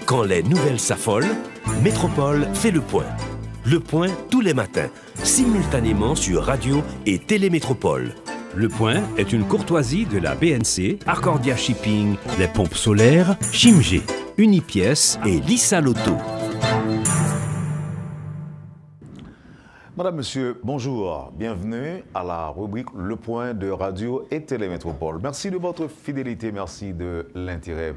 Quand les nouvelles s'affolent, Métropole fait le point. Le point tous les matins, simultanément sur radio et Télémétropole. Le point est une courtoisie de la BNC, Arcordia Shipping, les pompes solaires, Chimgé, Unipièces et Lissa Lotto. Madame, Monsieur, bonjour. Bienvenue à la rubrique Le Point de Radio et Télémétropole. Merci de votre fidélité, merci de l'intérêt.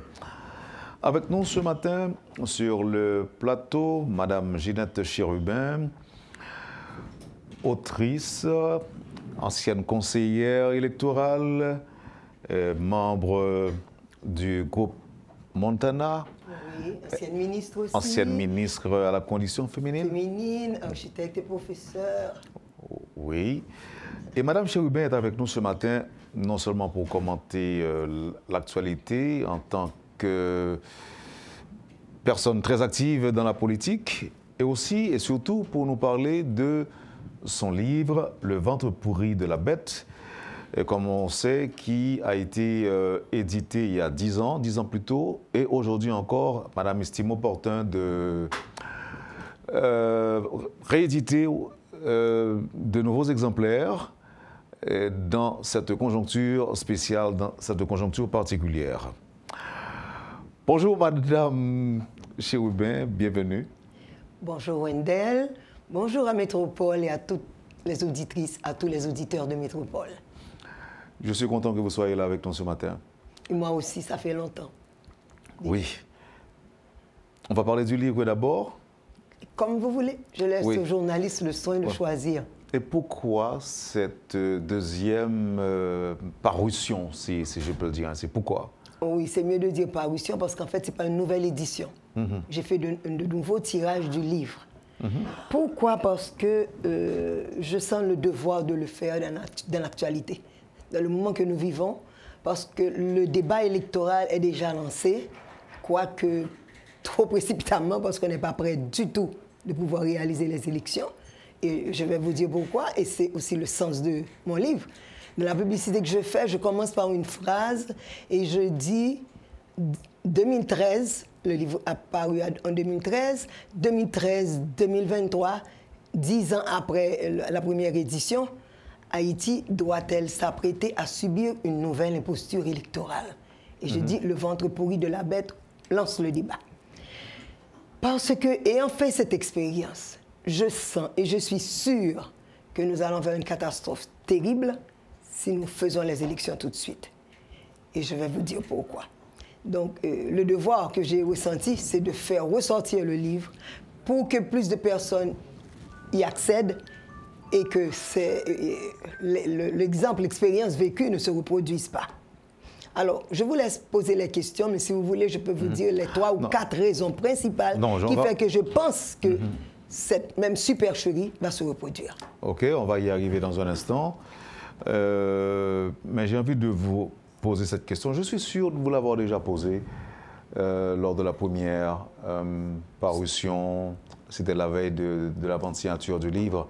Avec nous ce matin, sur le plateau, Madame Ginette Chérubin, autrice, ancienne conseillère électorale, membre du groupe Montana. Oui, ancienne ministre aussi. Ancienne ministre à la condition féminine. Féminine, architecte et professeur. Oui. Et Madame Chérubin est avec nous ce matin, non seulement pour commenter l'actualité en tant que personne très active dans la politique, et aussi et surtout pour nous parler de son livre « Le ventre pourri de la bête », comme on sait, qui a été édité il y a 10 ans plus tôt, et aujourd'hui encore, Madame estime opportun de rééditer de nouveaux exemplaires dans cette conjoncture spéciale, dans cette conjoncture particulière. Bonjour Madame Chérubin, bienvenue. Bonjour Wendell, bonjour à Métropole et à toutes les auditrices, à tous les auditeurs de Métropole. Je suis content que vous soyez là avec nous ce matin. Et moi aussi, ça fait longtemps. Oui. On va parler du livre d'abord. Comme vous voulez, je laisse aux journalistes le soin de choisir. Et pourquoi cette deuxième parution, si je peux le dire ainsi? Pourquoi? Oui, c'est mieux de dire parution parce qu'en fait, ce n'est pas une nouvelle édition. J'ai fait de nouveaux tirages du livre. Pourquoi? Parce que je sens le devoir de le faire dans l'actualité, dans le moment que nous vivons, parce que le débat électoral est déjà lancé, quoique trop précipitamment, parce qu'on n'est pas prêt du tout de pouvoir réaliser les élections. Et je vais vous dire pourquoi, et c'est aussi le sens de mon livre. Dans la publicité que je fais, je commence par une phrase et je dis 2013, le livre a paru en 2013, 2013-2023, 10 ans après la première édition, Haïti doit-elle s'apprêter à subir une nouvelle imposture électorale? Et je dis, le ventre pourri de la bête lance le débat. Parce que, ayant fait cette expérience, je sens et je suis sûre que nous allons vers une catastrophe terrible si nous faisons les élections tout de suite. Et je vais vous dire pourquoi. Donc, le devoir que j'ai ressenti, c'est de faire ressortir le livre pour que plus de personnes y accèdent et que l'exemple, l'expérience vécue ne se reproduise pas. Alors, je vous laisse poser les questions, mais si vous voulez, je peux vous dire les 3 ou 4 raisons principales qui font que je pense que cette même supercherie va se reproduire. OK, on va y arriver dans un instant. Mais j'ai envie de vous poser cette question. Je suis sûr de vous l'avoir déjà posée lors de la première parution. C'était la veille de l'avant-signature du livre.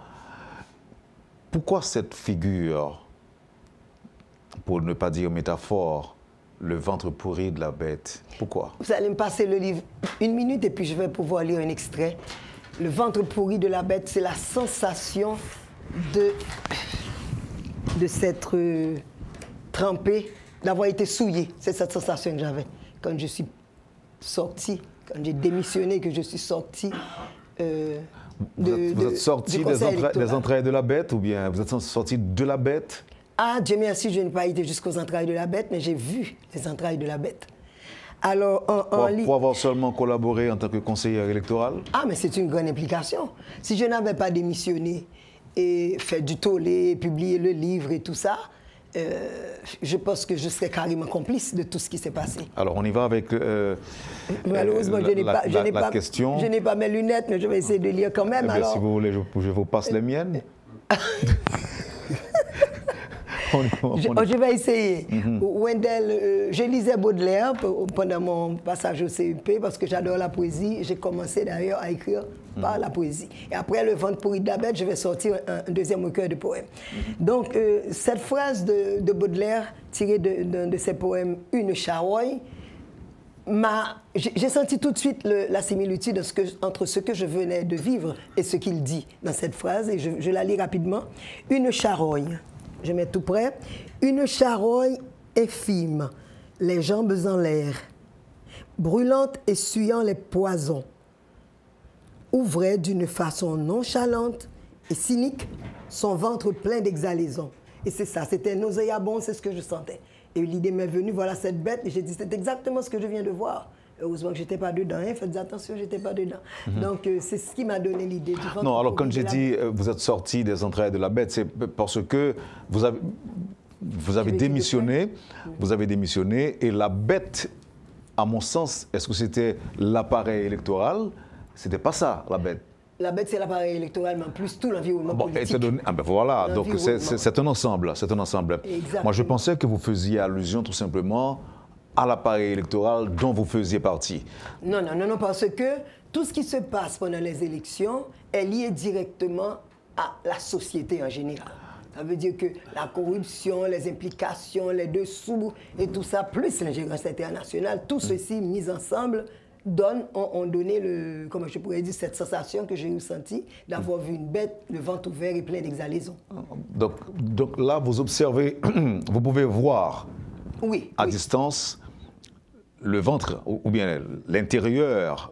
Pourquoi cette figure, pour ne pas dire métaphore, le ventre pourri de la bête? Pourquoi? Vous allez me passer le livre 1 minute et puis je vais pouvoir lire un extrait. Le ventre pourri de la bête, c'est la sensation de s'être trempé, d'avoir été souillé. C'est cette sensation que j'avais quand je suis sortie, quand j'ai démissionné, que je suis sortie. Vous êtes sorti des entrailles de la bête ou bien vous êtes sorti de la bête? Ah, Dieu merci, je n'ai pas été jusqu'aux entrailles de la bête, mais j'ai vu les entrailles de la bête. Alors, pour avoir seulement collaboré en tant que conseillère électorale? Ah, mais c'est une grande implication. Si je n'avais pas démissionné et fait du tollé, publié le livre et tout ça, je pense que je serais carrément complice de tout ce qui s'est passé. Alors, on y va avec malheureusement, la question. Je n'ai pas mes lunettes, mais je vais essayer de lire quand même. Alors... Si vous voulez, je vous passe les miennes. Je vais essayer. Wendell, je lisais Baudelaire pendant mon passage au CEP parce que j'adore la poésie. J'ai commencé d'ailleurs à écrire par la poésie. Et après Le ventre pourri de la bête, je vais sortir un deuxième recueil de poèmes. Donc, cette phrase de Baudelaire, tirée de ses poèmes Une charogne, J'ai senti tout de suite la similitude entre ce que je venais de vivre et ce qu'il dit dans cette phrase, et je la lis rapidement. Une charogne, je mets tout près, une charogne infime, les jambes en l'air, brûlante et essuyant les poisons, ouvrait d'une façon nonchalante et cynique son ventre plein d'exhalaisons. Et c'est ça, c'était nauséabond, c'est ce que je sentais. Et l'idée m'est venue, voilà cette bête, et j'ai dit, c'est exactement ce que je viens de voir. Heureusement que je n'étais pas dedans, hein. Faites attention, je n'étais pas dedans. Donc, c'est ce qui m'a donné l'idée. Non, alors quand j'ai dit, vous êtes sorti des entrailles de la bête, c'est parce que vous avez démissionné, et la bête, à mon sens, est-ce que c'était l'appareil électoral? C'était pas ça, la bête. La bête, c'est l'appareil électoral, mais en plus, tout l'environnement politique. Voilà, donc c'est un ensemble. Exactement. Moi, je pensais que vous faisiez allusion tout simplement à l'appareil électoral dont vous faisiez partie. Non, parce que tout ce qui se passe pendant les élections est lié directement à la société en général. Ça veut dire que la corruption, les implications, les dessous et tout ça, plus l'ingérence internationale, tout ceci mis ensemble, ont donné, comment je pourrais dire, cette sensation que j'ai ressentie d'avoir vu une bête, le ventre ouvert et plein d'exhalaisons. Donc là, vous observez, vous pouvez voir à distance le ventre ou bien l'intérieur.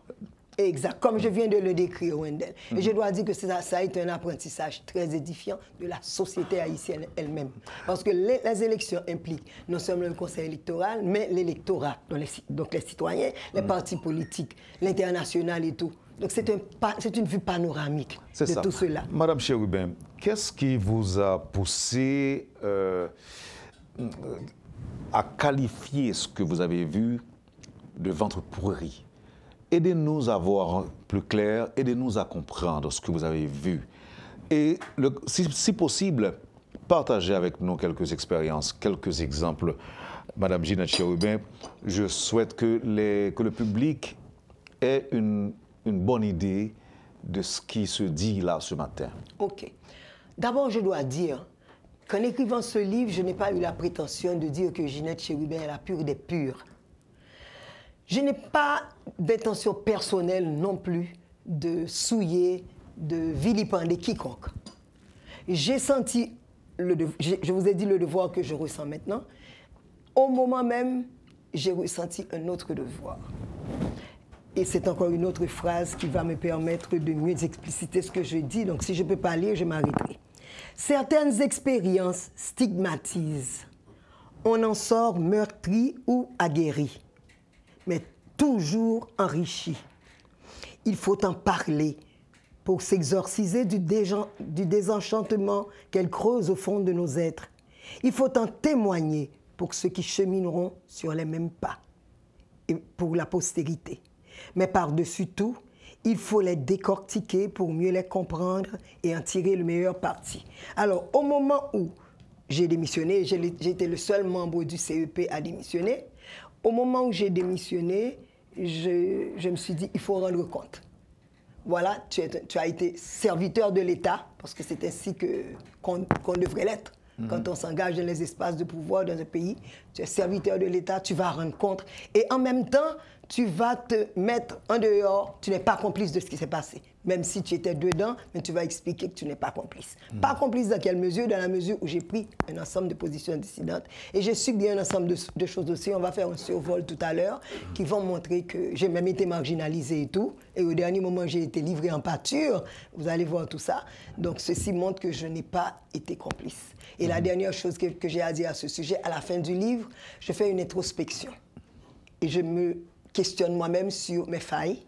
Exact, comme je viens de le décrire, Wendell. Et je dois dire que ça a été un apprentissage très édifiant de la société haïtienne elle-même. Parce que les élections impliquent non seulement le conseil électoral, mais l'électorat, donc les citoyens, les partis politiques, l'international et tout. Donc c'est une vue panoramique de tout cela. Madame Chérubin, qu'est-ce qui vous a poussé à qualifier ce que vous avez vu de ventre pourri? Aidez-nous à voir plus clair, aidez-nous à comprendre ce que vous avez vu. Et si possible, partagez avec nous quelques expériences, quelques exemples. Madame Ginette Chérubin, je souhaite que le public ait une bonne idée de ce qui se dit là ce matin. OK. D'abord, je dois dire qu'en écrivant ce livre, je n'ai pas eu la prétention de dire que Ginette Chérubin est la pure des pures. Je n'ai pas d'intention personnelle non plus de souiller, de vilipender quiconque. J'ai senti, je vous ai dit le devoir que je ressens maintenant. Au moment même, j'ai ressenti un autre devoir. Et c'est encore une autre phrase qui va me permettre de mieux expliciter ce que je dis. Donc si je ne peux pas lire, je m'arrêterai. Certaines expériences stigmatisent. On en sort meurtri ou aguerri, mais toujours enrichi. Il faut en parler pour s'exorciser du désenchantement qu'elle creuse au fond de nos êtres. Il faut en témoigner pour ceux qui chemineront sur les mêmes pas et pour la postérité. Mais par-dessus tout, il faut les décortiquer pour mieux les comprendre et en tirer le meilleur parti. Alors, au moment où j'ai démissionné, j'ai été le seul membre du CEP à démissionner. Au moment où j'ai démissionné, je me suis dit, il faut rendre compte. Voilà, tu as été serviteur de l'État, parce que c'est ainsi qu'on devrait l'être. Quand on s'engage dans les espaces de pouvoir dans un pays, tu es serviteur de l'État, tu vas rendre compte. Et en même temps, tu vas te mettre en dehors, tu n'es pas complice de ce qui s'est passé. Même si tu étais dedans, mais tu vas expliquer que tu n'es pas complice. Pas complice dans quelle mesure? Dans la mesure où j'ai pris un ensemble de positions dissidentes. Et j'ai subi un ensemble de choses aussi. On va faire un survol tout à l'heure qui vont montrer que j'ai même été marginalisé et tout. Et au dernier moment, j'ai été livré en pâture. Vous allez voir tout ça. Donc ceci montre que je n'ai pas été complice. Et la dernière chose que j'ai à dire à ce sujet, à la fin du livre, je fais une introspection. Et je me questionne moi-même sur mes failles,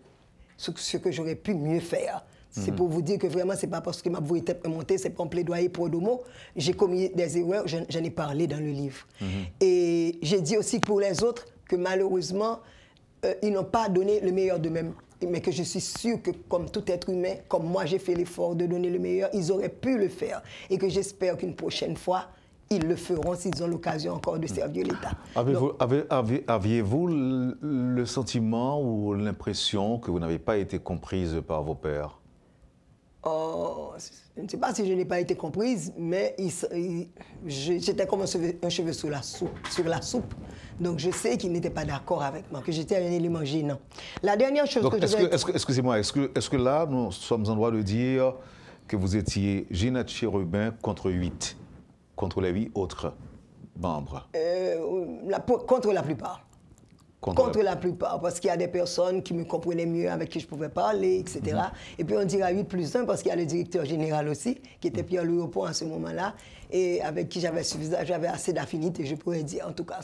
sur ce que j'aurais pu mieux faire. C'est pour vous dire que vraiment, ce n'est pas parce que ma voix était montée, c'est pour un plaidoyer pour Odomo. J'ai commis des erreurs, j'en ai parlé dans le livre. Et j'ai dit aussi pour les autres que malheureusement, ils n'ont pas donné le meilleur d'eux-mêmes. Mais que je suis sûre que comme tout être humain, comme moi j'ai fait l'effort de donner le meilleur, ils auraient pu le faire. Et que j'espère qu'une prochaine fois, ils le feront s'ils ont l'occasion encore de servir l'État. Aviez-vous le sentiment ou l'impression que vous n'avez pas été comprise par vos pairs? Oh, je ne sais pas si je n'ai pas été comprise, mais j'étais comme un cheveu sur la soupe. Donc je sais qu'il n'était pas d'accord avec moi, que j'étais un élément gênant. La dernière chose donc, que je vais... Excusez-moi, est-ce que là, nous sommes en droit de dire que vous étiez Ginette Chérubin contre les 8 autres membres? Contre la plupart. Contre la plupart, parce qu'il y a des personnes qui me comprenaient mieux, avec qui je pouvais parler, etc. Et puis on dira 8 plus 1, parce qu'il y a le directeur général aussi, qui était Pierre-Louis Aupont à ce moment-là, et avec qui j'avais assez d'affinité, je pourrais dire, en tout cas à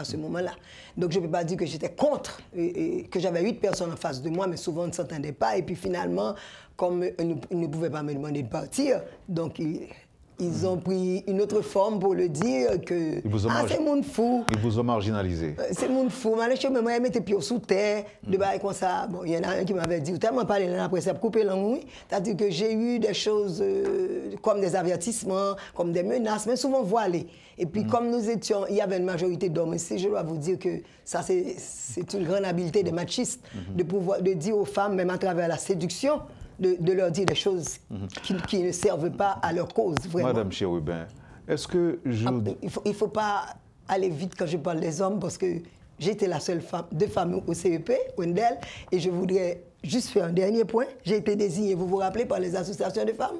ce moment-là. Donc je ne peux pas dire que j'étais contre, et que j'avais 8 personnes en face de moi, mais souvent on ne s'entendait pas. Et puis finalement, comme ils ne pouvaient pas me demander de partir, donc ils ont pris une autre forme pour le dire que c'est mon fou. Ils vous ont marginalisé. C'est mon fou. Moi, je mettais pieds sous terre, de bail comme ça. Bon, il y en a un qui m'avait dit, tellement parlé là après ça, couper l'angle. C'est-à-dire que j'ai eu des choses comme des avertissements, comme des menaces, mais souvent voilées. Et puis, comme nous étions, il y avait une majorité d'hommes ici, je dois vous dire que ça, c'est une grande habileté des machistes, de dire aux femmes, même à travers la séduction, de leur dire des choses qui ne servent pas à leur cause, vraiment. Madame Chérubin, est-ce que il ne faut pas aller vite quand je parle des hommes, parce que j'étais la seule femme, 2 femmes au CEP, Wendell, et je voudrais juste faire un dernier point. J'ai été désignée, vous vous rappelez, par les associations de femmes.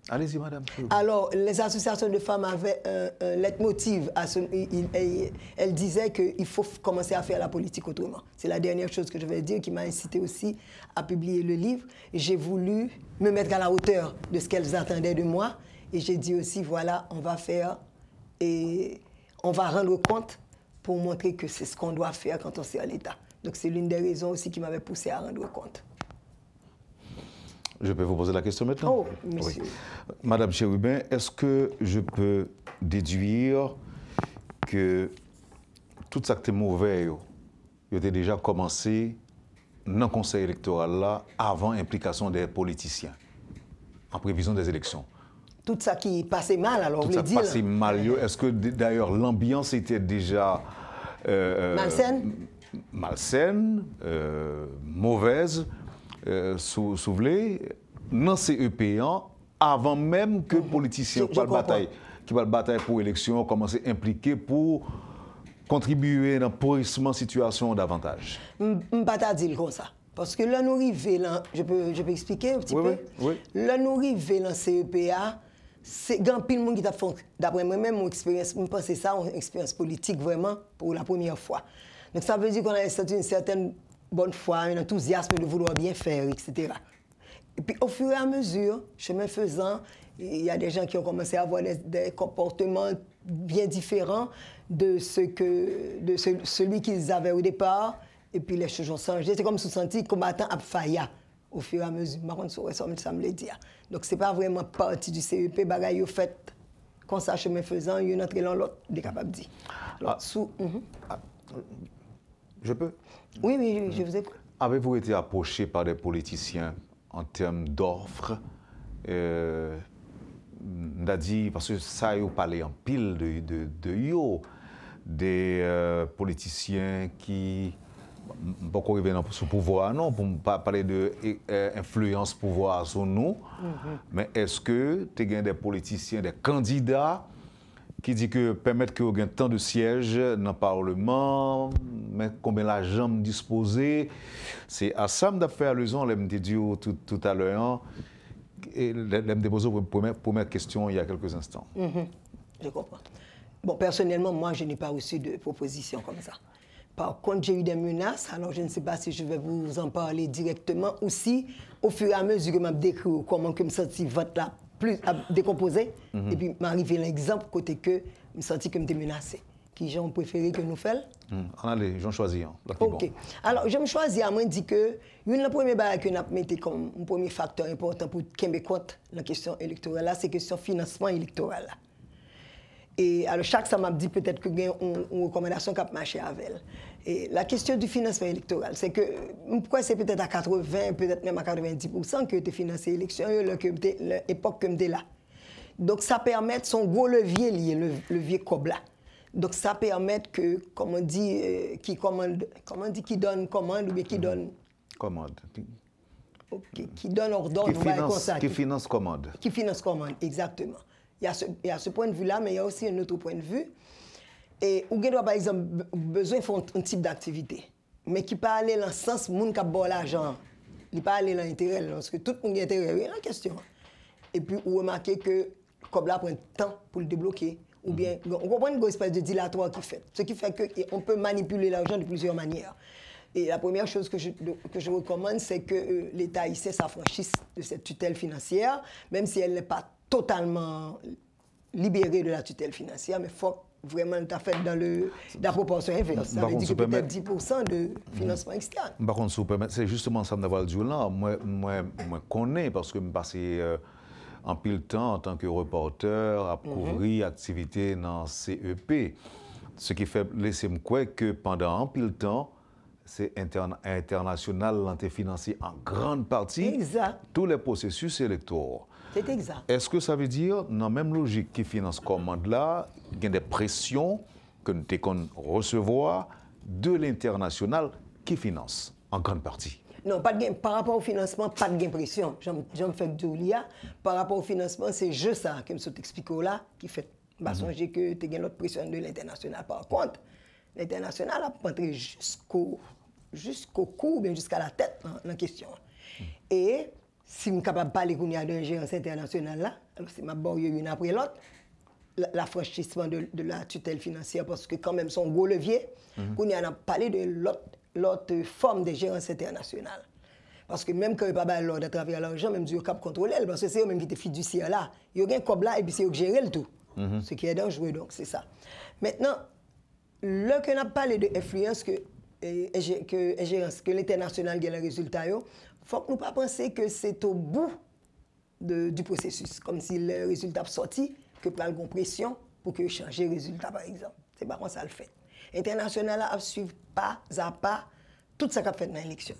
Allez-y, madame. Alors, les associations de femmes avaient un leitmotiv. Elles disaient qu'il faut commencer à faire la politique autrement. C'est la dernière chose que je vais dire qui m'a incité aussi à publier le livre. J'ai voulu me mettre à la hauteur de ce qu'elles attendaient de moi. Et j'ai dit aussi, voilà, on va faire et on va rendre compte pour montrer que c'est ce qu'on doit faire quand on sert à l'État. Donc, c'est l'une des raisons aussi qui m'avait poussé à rendre compte. Je peux vous poser la question maintenant? Oh, monsieur. Oui. Madame Chérubin, est-ce que je peux déduire que tout ça qui est mauvais, il a déjà commencé dans le conseil électoral là, avant l'implication des politiciens, en prévision des élections? Tout ça qui passait mal, alors tout vous ça voulez dire? Passait mal. Est-ce que d'ailleurs l'ambiance était déjà... malsaine, mauvaise, souvelée, dans CEP, avant même que les politiciens qui parlent bataille pour l'élection commencent à impliquer pour contribuer dans le pourrissement de la situation davantage. Je ne peux pas dire comme ça. Parce que là, nous arrivons, je peux expliquer un petit peu? Oui. Là, nous arrivons dans CEPA, c'est grand pile monde qui t'a fait, d'après moi-même, mon expérience, je pense que c'est ça, une expérience politique vraiment pour la première fois. Donc ça veut dire qu'on a une certaine bonne foi, un enthousiasme de vouloir bien faire, etc. Et puis au fur et à mesure, chemin faisant, il y a des gens qui ont commencé à avoir des comportements bien différents de celui qu'ils avaient au départ. Et puis les choses ont changé. C'est comme si on sentit combattant à faillir au fur et à mesure. Par contre, ça me le dit. Donc ce n'est pas vraiment partie du CEP, bagaille au fait, comme ça, chemin faisant, il y a une entrée dans l'autre, il est capable de dire. Alors, je peux? Oui, je vous écoute. Avez-vous été approché par des politiciens en termes d'offres? On a dit, parce que ça, il parlait en pile des politiciens qui, pas qu'on arrive sous pouvoir, non, pour ne pas parler d'influence pouvoir sur nous, mais est-ce que tu as des politiciens, des candidats qui disent que permettre que vous ayez tant de sièges dans le Parlement, mais combien l'argent disposé, c'est à ça que je fais allusion, je l'ai dit tout à l'heure, et je l'ai déposé pour la première question il y a quelques instants. Je comprends. Bon, personnellement, moi, je n'ai pas reçu de proposition comme ça. Par contre, j'ai eu des menaces, alors je ne sais pas si je vais vous en parler directement ou si, au fur et à mesure que je décrit comment je me sens vote là, plus à décomposer, et puis m'arriver l'exemple côté que je me sentis que je me menacé. Qui j'ai préféré que nous fassions? Allez, j'en choisis. Ok. Alors, je me choisis à moi dire que une première barrière que nous avons mis comme un premier facteur important pour Kembe compte la question électorale, c'est la question financement électoral. Et alors, chaque ça m'a dit peut-être que j'ai une recommandation qui a marché avec elle. Et la question du financement électoral, c'est que pourquoi c'est peut-être à 80, peut-être même à 90% que tu finances l'élection, l'époque que tu là. Donc, ça permet son gros levier lié, le levier Kobla. Donc, ça permet que, comme on dit, qui donne commande ou bien qui donne... Commande. qui donne ordre. Qui finance commande. Qui finance commande, exactement. Il y a ce point de vue-là, mais il y a aussi un autre point de vue. Et où doit, par exemple, besoin de faire un type d'activité, mais qui peut aller dans le sens où qui a bon l'argent, il peut aller dans l'intérêt, parce que tout le monde a intérêt, c'est la question. Et puis, vous remarquez que comme là prend temps pour le débloquer, ou bien, on comprend une espèce de dilatoire qui fait. Ce qui fait qu'on peut manipuler l'argent de plusieurs manières. Et la première chose que je recommande, c'est que l'État haïtien s'affranchisse de cette tutelle financière, même si elle n'est pas totalement libérée de la tutelle financière, mais il faut vraiment être fait dans la proportion inverse. Ça veut dire que peut-être 10% de financement externe. Par contre, c'est justement ça que je veux dire là. Moi, je connais parce que je passe en pile temps en tant que reporter à couvrir l'activité dans CEP. Ce qui fait laisser me croire que pendant un pile temps, c'est international qui financé en grande partie tous les processus électoraux. C'est exact. Est-ce que ça veut dire, dans la même logique qui finance commande là, il y a des pressions que nous devons recevoir de l'international qui finance en grande partie? Non, pas de gain. Par rapport au financement, pas de gain pression. J'en fais que Julia. Par rapport au financement, c'est juste ça que je t'explique là qui fait. Je songer que tu as l'autre pression de l'international. Par contre, l'international a entré jusqu'au cou, bien jusqu'à la tête dans la question. Et si je suis capable de parler de l'ingérence internationale, là, alors c'est ma barre une après l'autre, l'affranchissement de la tutelle financière, parce que quand même, son gros levier, on a parlé de l'autre forme de gérance internationale. Parce que même quand il n'y a pas l'ordre à travers l'argent, même Dieu cap contrôler, parce que c'est eux même qui te fiduciaire là. Il y a un cob là et puis c'est eux qui gèrent le tout. Ce qui est dangereux, donc c'est ça. Maintenant, là qu'on a parlé de influence que l'international gagne le résultat, il faut que nous ne pas penser que c'est au bout du processus, comme si le résultat sorti, que prend une pression pour que changer le résultat, par exemple. C'est pas comme ça le fait. L'international a suivi pas à pas tout ce qu'on a fait dans l'élection.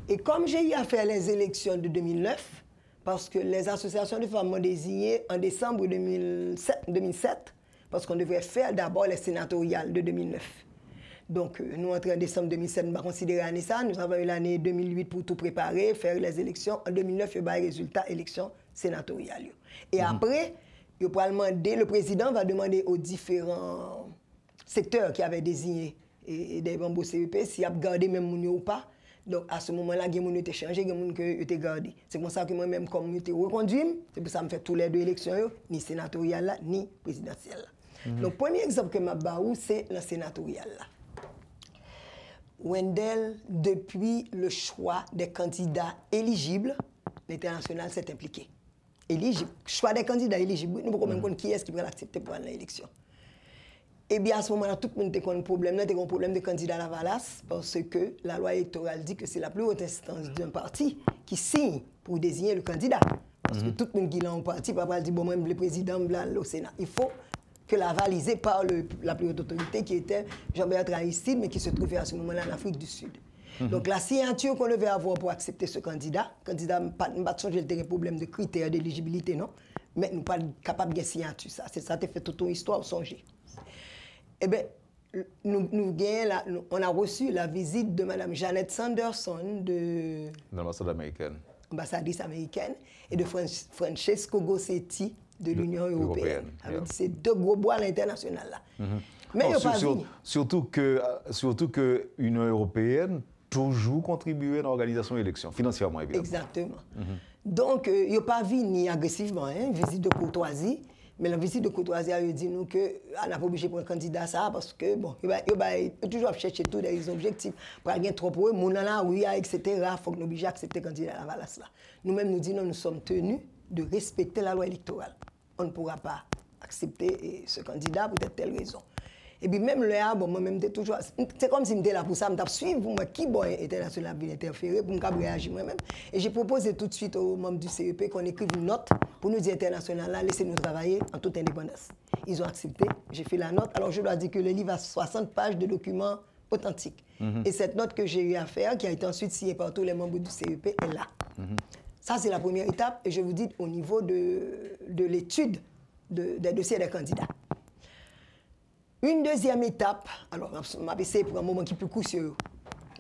Et comme j'ai eu à faire les élections de 2009, parce que les associations de femmes m'ont désigné en décembre 2007, parce qu'on devrait faire d'abord les sénatoriales de 2009. Donc, nous entrons en décembre 2007, nous avons considéré l'année ça. Nous avons eu l'année 2008 pour tout préparer, faire les élections. En 2009, il y a eu les résultats élections sénatoriales. Et après, le président va demander aux différents secteurs qui avaient désigné des membres CEP s'ils ont gardé même moun ou pas. Donc, à ce moment-là, il y a des gens qui ont changé, il y a des gens qui ont gardé. C'est pour ça que moi-même, comme je suis reconduit, c'est pour ça que je fais tous les deux élections, ni sénatoriales, ni présidentielles. Donc, le premier exemple que je c'est la sénatoriale. Wendell, depuis le choix des candidats éligibles, l'international s'est impliqué. Éligible. Choix des candidats éligibles. Nous ne pouvons même pas qui est-ce qui va l'accepter pour aller à l'élection. Et bien à ce moment-là, tout le monde a un problème. Nous avons un problème de candidat à la Valasse parce que la loi électorale dit que c'est la plus haute instance d'un parti qui signe pour désigner le candidat. Parce que tout le monde qui est en parti, papa dit bon, moi, le président, le Sénat. Il faut que la validée par la plus haute autorité qui était Jean-Bertrand Aristide, mais qui se trouvait à ce moment-là en Afrique du Sud. Donc la signature qu'on devait avoir pour accepter ce candidat, nous pas changer le problème de critères d'éligibilité, non, mais nous pas capable de signature. Ça, c'est ça qui fait toute une histoire songer. Eh bien, on a reçu la visite de Mme Janet Sanderson de l'ambassade américaine. Ambassadrice américaine et de Francesco Gossetti de l'Union européenne. C'est deux gros bois à l'international là. Mais il n'y a pas surtout que l'Union européenne toujours contribué à l'organisation de l'élection, financièrement évidemment. Exactement. Donc, il n'y a pas vu ni agressivement, une visite de courtoisie. Mais la visite de courtoisie a dit nous qu'on n'a pas obligé pour un candidat ça parce que bon, il va toujours chercher tous des objectifs. Pour gagner trop pour eux, mon là, oui, etc. Il faut que nous obliger à accepter le candidat à la Valasse là. Nous-mêmes nous disons nous sommes tenus de respecter la loi électorale. On ne pourra pas accepter ce candidat pour telle raison. Et puis même là, bon, moi-même, toujours, c'est comme si j'étais là pour ça, je suivre pour moi qui bon international vient interférer pour me réagir moi-même. Et j'ai proposé tout de suite aux membres du CEP qu'on écrive une note pour nous dire international là, laissez-nous travailler en toute indépendance. Ils ont accepté, j'ai fait la note. Alors je dois dire que le livre a 60 pages de documents authentiques. Et cette note que j'ai eu à faire, qui a été ensuite signée par tous les membres du CEP, est là. Ça, c'est la première étape. Et je vous dis au niveau de l'étude des dossiers des candidats. Une deuxième étape, alors, je vais essayer pour un moment qui est plus court sur eux.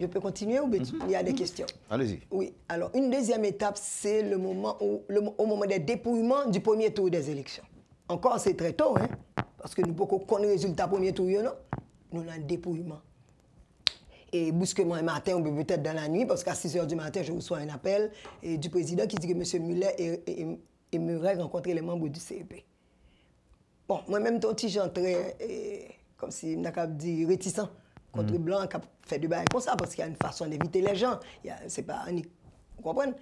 Je peux continuer ou il y a des questions? Allez-y. Oui. Alors, une deuxième étape, c'est le moment au moment des dépouillements du premier tour des élections. Encore, c'est très tôt, hein, parce que nous ne pouvons pas connaître le résultat du premier tour, non? Nous avons un dépouillement. Et brusquement, un matin, ou peut-être dans la nuit, parce qu'à 6 h du matin, je reçois un appel du président qui dit que M. Muller aimerait rencontrer les membres du CEP. Bon, moi-même, j'entrais comme si on a dit réticent contre Blanc, qui a fait du bail comme ça, parce qu'il y a une façon d'éviter les gens. C'est pas, vous comprenez?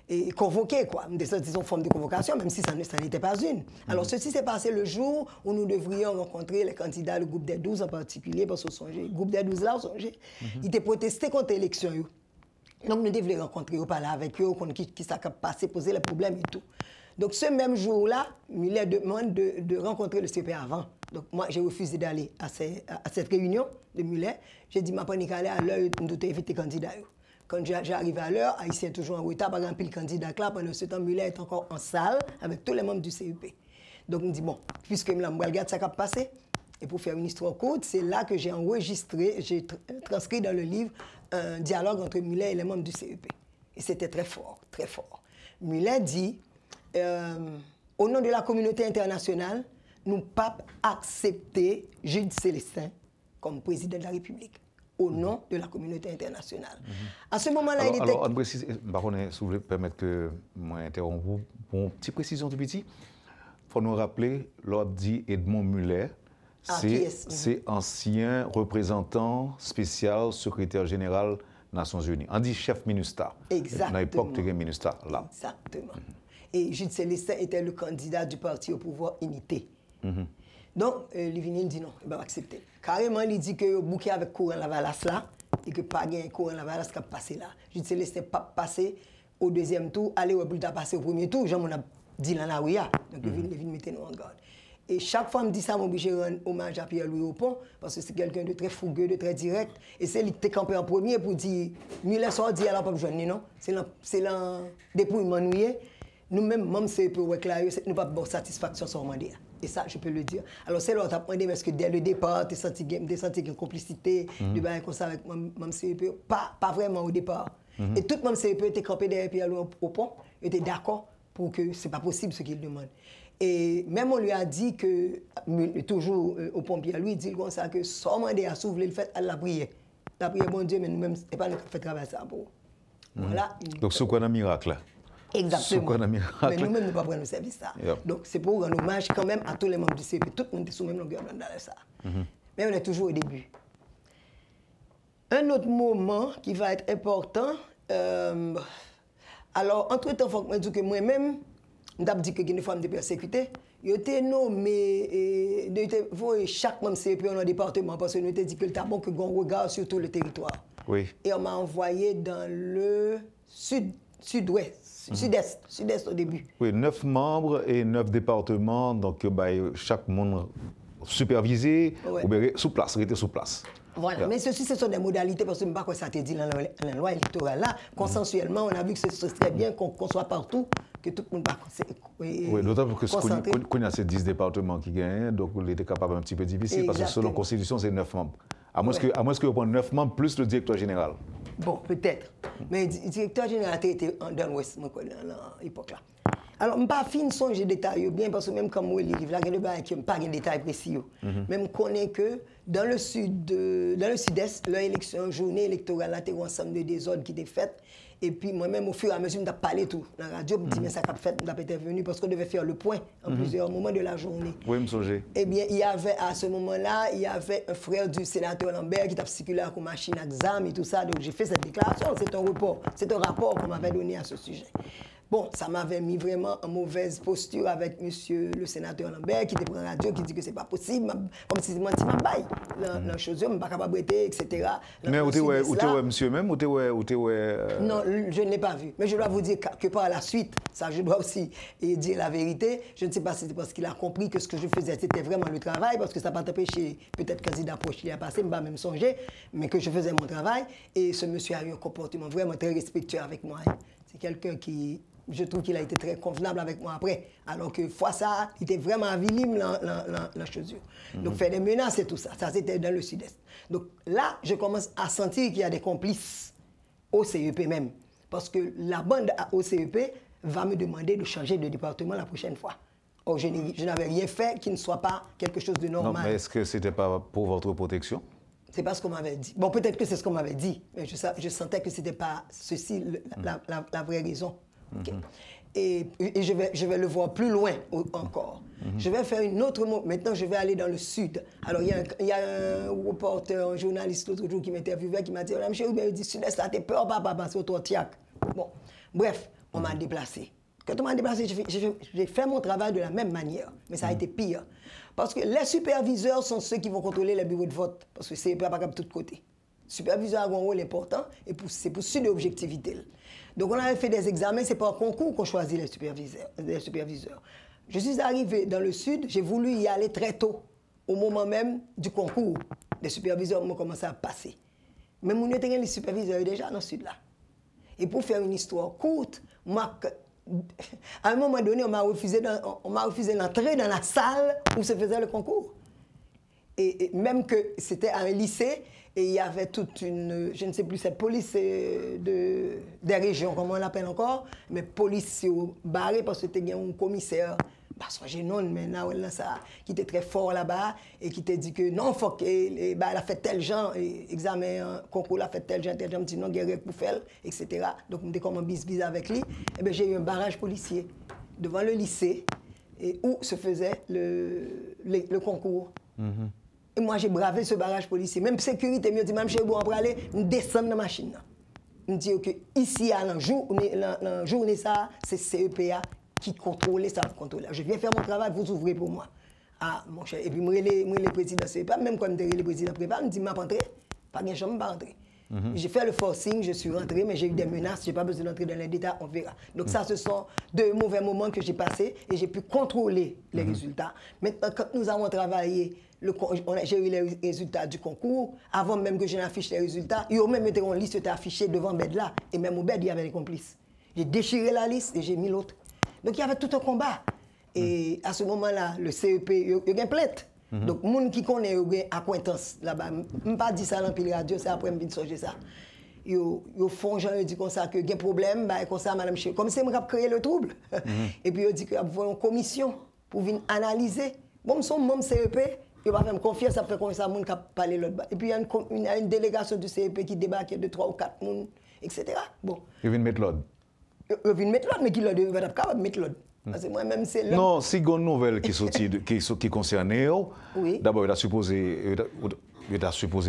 Et convoquer, quoi. Disons forme de convocation, même si ça n'était pas une. Alors, ceci s'est passé le jour où nous devrions rencontrer les candidats, le groupe des 12 en particulier, parce que le groupe des 12 là, ils étaient protestés contre l'élection. Donc, nous devions les rencontrer, parler avec eux, qui s'est passé, poser les problèmes et tout. Donc, ce même jour-là, Muller demande de rencontrer le CP avant. Donc, moi, j'ai refusé d'aller à cette réunion de Muller. J'ai dit, ma panique allait à l'heure, nous devons éviter les candidats. Quand j'arrive à l'heure, Haïtien est toujours en retard, par exemple, le candidat là, pendant ce temps, Muller est encore en salle avec tous les membres du CEP. Donc, on dit, bon, puisque je regarde ça qui a passé, et pour faire une histoire courte, c'est là que j'ai enregistré, j'ai transcrit dans le livre un dialogue entre Muller et les membres du CEP. Et c'était très fort, très fort. Muller dit, au nom de la communauté internationale, nous ne pouvons pas accepter Jules Célestin comme président de la République. Au nom de la communauté internationale. À ce moment-là, il était... Alors, on précise, si vous voulez permettre que moi interrompe pour une petite précision tout petit, il faut nous rappeler, l'ordre dit Edmond Muller, c'est ancien représentant spécial, secrétaire général des Nations Unies. On dit chef MINUSTAH. Exactement. À l'époque de MINUSTAH, là. Exactement. Et Jules Célestin était le candidat du parti au pouvoir Unité. Donc, Livinil dit non, il va accepter. Carrément, il dit que le bouquet avec Courant Lavalas là, et que pas de Courant Lavalas qui a passé là. Jules Célestin n'a pas passé au deuxième tour, aller au bout de passer au premier tour, j'en ai dit là, oui. Donc, Livinil mettait nous en garde. Et chaque fois, je me dis ça, je suis obligé de rendre hommage à Pierre-Louis Aupont, parce que c'est quelqu'un de très fougueux, de très direct. Et c'est lui qui était campé en premier pour dire, Muller sort, dit, alors pas joindre, non? C'est le dépouillement nouillé. Nous-mêmes, même si nous ne pouvons pas avoir satisfaction sur le mandat. Et ça, je peux le dire. Alors, c'est là où tu as demandé, parce que dès le départ, tu as senti une complicité, de bail comme ça avec même CEP. Pas vraiment au départ. Et tout le monde CEP était campé derrière Pierre-Louis Aupont, était d'accord pour que ce n'est pas possible ce qu'il demande. Et même on lui a dit que, toujours au pont Pierre-Louis, il dit comme ça que son mandat a s'ouvert le fait à la prière. La prière, bon Dieu, mais nous-mêmes, ce n'est pas nous qui fait travailler ça pour. Voilà. Donc, c'est quoi un miracle là? Exactement. Mais nous-mêmes, nous ne pouvons pas prendre le service ça. Donc, c'est pour rendre hommage quand même à tous les membres du CEP. Tout le monde est sous même longueur d'onde dans ça. Mais on est toujours au début. Un autre moment qui va être important, alors, entre-temps, il faut que je dise que moi-même, je dit que une femme de persécuté, il était nommé, chaque membre CEP dans le département, parce que nous avons dit que le bon que qu'on regarde sur tout le territoire. Oui. Et on m'a envoyé dans le sud-est au début. Oui, 9 membres et 9 départements, donc chaque monde supervisé, ou sous place, était sous place. Voilà, mais ceci, ce sont des modalités, parce que je ne sais pas quoi ça te dit dans la loi électorale. Là, consensuellement, on a vu que ce serait bien qu'on soit partout, que tout le monde va oui, d'autant que qu'on a ces 10 départements qui gagnent, donc il était capable un petit peu difficile, exactement. Parce que selon la Constitution, c'est 9 membres. À moins que vous preniez 9 membres plus le directeur général. Bon, peut-être. Mais le directeur général était dans l'Ouest, dans l'époque-là. Alors, je ne pas fin songer les détails bien, parce que même comme moi, il y a pas de détails précis. Mais je connais que dans le sud-est, l'élection, journée électorale, il y a un ensemble de désordres qui étaient faits. Et puis moi-même, au fur et à mesure, je parlé tout. Dans la radio, je me dis, mais ça a fait, je suis intervenu parce qu'on devait faire le point en plusieurs moments de la journée. Oui, me songe. Eh bien, il y avait, à ce moment-là, il y avait un frère du sénateur Lambert qui a circulé avec une machine à examen et tout ça. Donc, j'ai fait cette déclaration. C'est un rapport qu'on m'avait donné à ce sujet. Bon, ça m'avait mis vraiment en mauvaise posture avec monsieur le sénateur Lambert qui était pour la radio, qui dit que c'est pas possible, comme si je menti ma baille. La chose, je ne suis pas capable d'être, etc. Mais où est monsieur même? Non, je ne l'ai pas vu. Mais je dois vous dire que par la suite, ça je dois aussi dire la vérité. Je ne sais pas si c'est parce qu'il a compris que ce que je faisais, c'était vraiment le travail, parce que ça n'a pas empêché, peut-être candidat proche qui a passé, je ne vais pas même songer, mais que je faisais mon travail. Et ce monsieur a eu un comportement vraiment très respectueux avec moi. C'est quelqu'un qui je trouve qu'il a été très convenable avec moi après. Alors que fois ça, il était vraiment avilim la chaussure. Donc faire des menaces et tout ça, ça c'était dans le sud-est. Donc là, je commence à sentir qu'il y a des complices au CEP même. Parce que la bande au CEP va me demander de changer de département la prochaine fois. Or, je n'avais rien fait qui ne soit pas quelque chose de normal. Non, mais est-ce que ce n'était pas pour votre protection? C'est pas ce qu'on m'avait dit. Bon, peut-être que c'est ce qu'on m'avait dit, mais je sentais que ce n'était pas ceci la vraie raison. Okay. Et je vais le voir plus loin encore. Je vais faire une autre... Maintenant, je vais aller dans le sud. Alors, il y a un reporter, un journaliste l'autre jour qui m'interviewait, qui m'a dit, « Monsieur Hubert, il dit, Sud-Est, ça t'es peur, papa, c'est au Tortiac. » Bon, bref, on m'a déplacé. Quand on m'a déplacé, j'ai fait mon travail de la même manière, mais ça a été pire. Parce que les superviseurs sont ceux qui vont contrôler les bureaux de vote, parce que c'est pas capable de tous côtés. Le superviseur a un rôle important, et c'est pour suivre l'objectivité. Donc on avait fait des examens, c'est par concours qu'on choisit les superviseurs. Je suis arrivé dans le sud, j'ai voulu y aller très tôt, au moment même du concours. Les superviseurs m'ont commencé à passer. Mais mon était les superviseurs déjà dans le sud là. Et pour faire une histoire courte, moi, à un moment donné, on m'a refusé l'entrée dans la salle où se faisait le concours. Et même que c'était à un lycée, et il y avait toute une, je ne sais plus, cette police des régions, comment on l'appelle encore, mais police barrée parce que c'était un commissaire, qui était très fort là-bas, et qui t'a dit que non, faut qu'elle a fait tel genre, examen, concours, a fait tel genre, je me dis non, guerre pour faire, etc. Donc, on était comme un bis-bis avec lui. Et bien, j'ai eu un barrage policier devant le lycée, et où se faisait le concours. Et moi, j'ai bravé ce barrage policier. Même sécurité, me dit, même chez vous, on va aller descendre dans la machine. Je dis que ici, la journée, ça, c'est CEPA qui contrôle ça. Je viens faire mon travail, vous ouvrez pour moi. Ah, mon cher. Et puis, moi, le président CEPA, même quand je suis le président prépa, je me dis, je ne vais pas rentrer. Pas de chambre, je ne vais pas rentrer. J'ai fait le forcing, je suis rentré, mais j'ai eu des menaces, je n'ai pas besoin d'entrer dans les détails, on verra. Donc ça, ce sont deux mauvais moments que j'ai passés et j'ai pu contrôler les résultats. Maintenant, quand nous avons travaillé, j'ai eu les résultats du concours, avant même que je n'affiche les résultats, ils ont même été en liste, était affichée devant Bedla, et même au Bed, il y avait les complices. J'ai déchiré la liste et j'ai mis l'autre. Donc il y avait tout un combat. Et à ce moment-là, le CEP, il y a une plainte. Donc, les gens qui connaissent une acquaintance là-bas, je ne pas dire ça dans la radio, c'est après que je viens de ça. Ils font genre, ils disent comme ça, qu'il y a un problème, comme ça, madame Chérie. Comme si je créé le trouble. Et puis, ils disent qu'il y a une commission pour venir analyser. Bon, son membre CEP, il va faire confiance, ça fait comme ça, les gens qui parlent l'autre. Et puis, il y a une délégation du CEP qui débarque de 3 ou 4 personnes, etc. Bon. Ils viennent mettre l'ordre. Ils viennent mettre l'ordre, mais qui l'ordre, ils vont pas mettre l'ordre. Parce que moi-même, c'est là. Non, si il y a une nouvelle qui concerne eux, oui. D'abord, il a supposé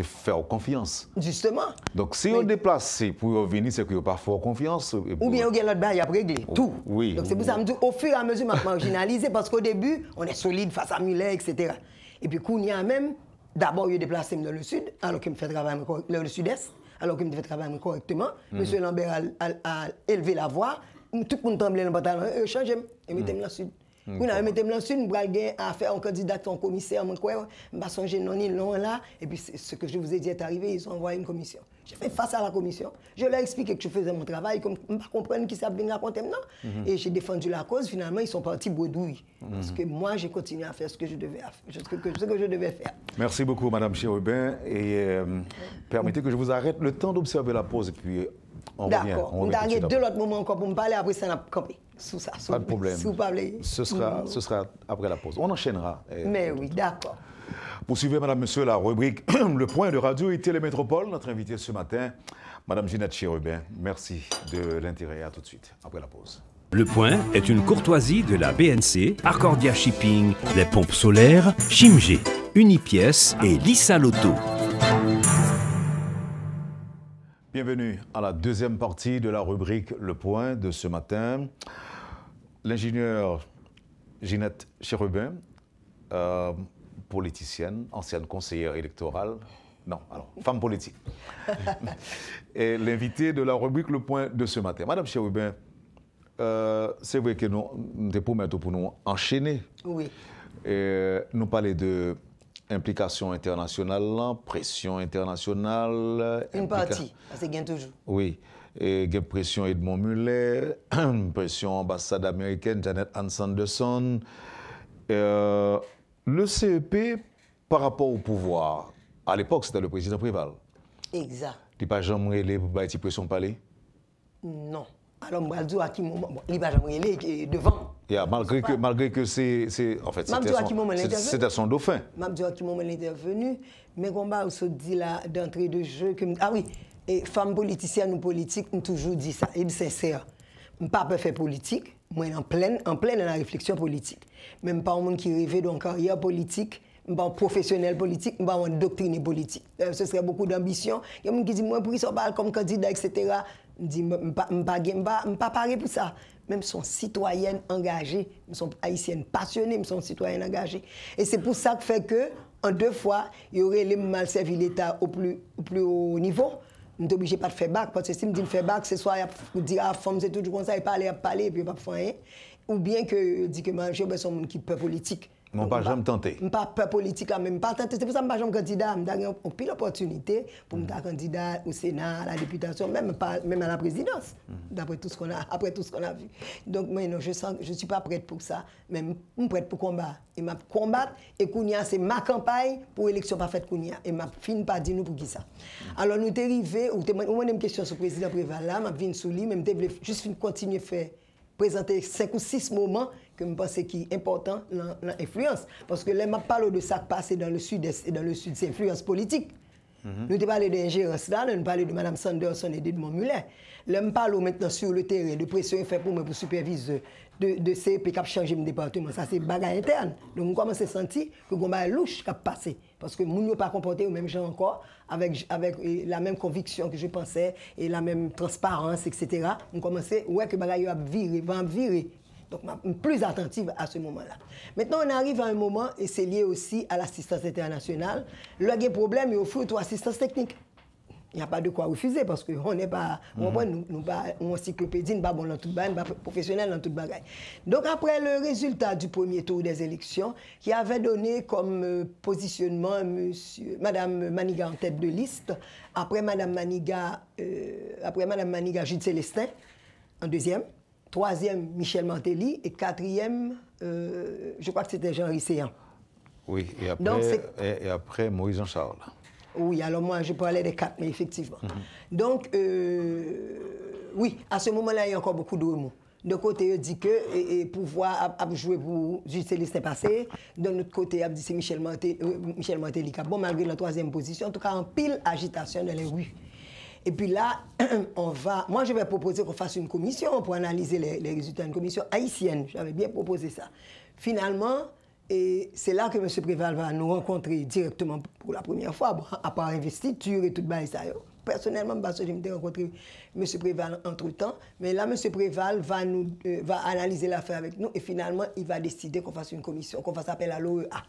faire confiance. Justement. Donc, si on déplace pour venir, c'est qu'il n'y a pas fort confiance. Ou bien, il y a l'autre bail, il y a réglé. Tout. Oui. Donc, c'est pour ça que je me dis, au fur et à mesure, je marginalisé parce qu'au début, on est solide face à Muller, etc. Et puis, quand il y a même, d'abord, il est déplacé dans le sud, alors qu'il me fait travailler dans le sud-est, alors qu'il me fait travailler correctement. Monsieur Lambert a élevé la voix. Tout le monde tremblait dans le pantalon, changez, et mettez-moi dans le sud. Vous avez mettez-moi dans le sud, vous allez faire un candidat, un commissaire, je ne vais songer non là. Et puis ce que je vous ai dit est arrivé, ils ont envoyé une commission. J'ai fait face à la commission. Je leur ai expliqué que je faisais mon travail, comme je ne comprends pas qui savent venir raconter maintenant. Et j'ai défendu la cause, finalement, ils sont partis bredouille. Parce que moi, j'ai continué à faire ce que je devais faire. Merci beaucoup, Madame Chérubin. Et permettez que je vous arrête le temps d'observer la pause et puis on revient. D'accord. On va aller deux autres moments encore pour me parler, après ça, on a campé. Sous ça. Pas de problème. Sous ce sera après la pause. On enchaînera. Mais oui, d'accord. Poursuivez, Madame, Monsieur, la rubrique Le Point de Radio et Télémétropole. Notre invitée ce matin, Madame Ginette Chérubin. Merci de l'intérêt. À tout de suite, après la pause. Le Point est une courtoisie de la BNC, Arcordia Shipping, les pompes solaires, Chimgé, Unipièce et Lissa Loto. Bienvenue à la deuxième partie de la rubrique Le Point de ce matin. L'ingénieure Ginette Chérubin, politicienne, ancienne conseillère électorale, femme politique, est l'invitée de la rubrique Le Point de ce matin. Madame Chérubin, c'est vrai que nous promettons pour nous enchaîner. Oui. Nous parler de implication internationale, pression internationale. Une partie, parce que gagne toujours. Oui. Et pression Edmond Muller, pression ambassade américaine, Janet Hannes-Anderson. Le CEP, par rapport au pouvoir, à l'époque, c'était le président Préval. Exact. Tu n'as pas jamais relé pour faire pression parler? Non. Alors, je vais dire à qui moment, bon, il n'a pas jamais relé devant. Yeah, malgré que c'est en fait, c'était son dauphin. Je vais dire à qui moment l'intervenu, mais on se dit là d'entrée de jeu que ah oui, et femmes politiciennes ou politiques ont toujours dit ça, et sincère. Je ne pas faire politique, moi en pleine dans la réflexion politique. Même pas un monde qui rêvait d'une carrière politique, pas professionnel politique, pas une doctrine politique. Ce serait beaucoup d'ambition. Il y a des gens qui disent moi pour ça comme candidat etc. Je dis pas paré pour ça. Même sont citoyennes engagées, sont haïtiennes passionnées, sont citoyennes engagées. Et c'est pour ça que fait que en 2 fois, il y aurait les mal servi l'État au plus haut niveau. Je ne suis obligé pas de faire bac, parce que si je me dis faire bac, c'est soit je dis à la femme, c'est toujours comme ça, il parler, et puis il ne pas faire rien. Ou bien que je dis que je suis un monde qui peut politique. Non, pas jamais tenté. Je pas peur politique, même pas tenté. C'est pour ça que je ne suis pas candidat. Je n'ai pas l'opportunité pour me candidat au Sénat, à la députation, même à la présidence, après tout ce qu'on a vu. Donc, moi, non, je ne suis pas prête pour ça, mais je suis prête pour combattre. Et je combattre, et Kounia, c'est ma campagne pour l'élection parfaite Kounia. Et je ne finis pas dire nous pour qui ça. Alors, nous sommes arrivés, ou une question sur le président Préval, là, je viens sous lui, mais je voulais juste continuer à faire. Présenter 5 ou 6 moments que je pense qui est important dans l'influence. Parce que là, je parle de ça qui passe dans le sud-est et dans le sud, c'est l'influence politique. Nous te parlons d'ingérence là, nous parlons de Mme Sanderson et d'Edmond Muller. Là, je parle maintenant sur le terrain de pression fait pour moi pour superviseur de CEP qui a changé mon département. Ça, c'est bagarre interne. Donc, je commence à sentir que le bagarre louche qui a passé. Parce que nous ne pas comporté au même genre encore, avec la même conviction que je pensais et la même transparence, etc. On commençait, ouais, que le bagarre va virer. Donc, je suis plus attentive à ce moment-là. Maintenant, on arrive à un moment, et c'est lié aussi à l'assistance internationale. Là, il y a un problème, il offre une assistance technique. Il n'y a pas de quoi refuser parce qu'on n'est pas, nous pas une encyclopédie, nous pas bon dans tout le pas professionnel dans tout le bagaille. Donc après le résultat du premier tour des élections, qui avait donné comme positionnement Madame Maniga en tête de liste, après Madame Maniga, Jude Célestin en deuxième, troisième Michel Mantelli et quatrième, je crois que c'était Jean Risséan. Oui, et après Moïse Jean-Charles. Oui, alors moi, je parlais des 4, mais effectivement. Donc, oui, à ce moment-là, il y a encore beaucoup de remous. De côté, il dit que pouvoir jouer pour Jude Célestin passé. De l'autre côté, il dit c'est Michel Mantelli qui a bon, malgré la troisième position. En tout cas, en pile agitation dans les rues. Et puis là, moi, je vais proposer qu'on fasse une commission pour analyser les résultats d'une commission haïtienne. J'avais bien proposé ça. Finalement, et c'est là que M. Préval va nous rencontrer directement pour la première fois, bon, à part investiture et tout ça. Personnellement, je vais rencontrer M. Préval entre-temps, mais là, M. Préval va analyser l'affaire avec nous et finalement, il va décider qu'on fasse une commission, qu'on fasse appel à l'OEA.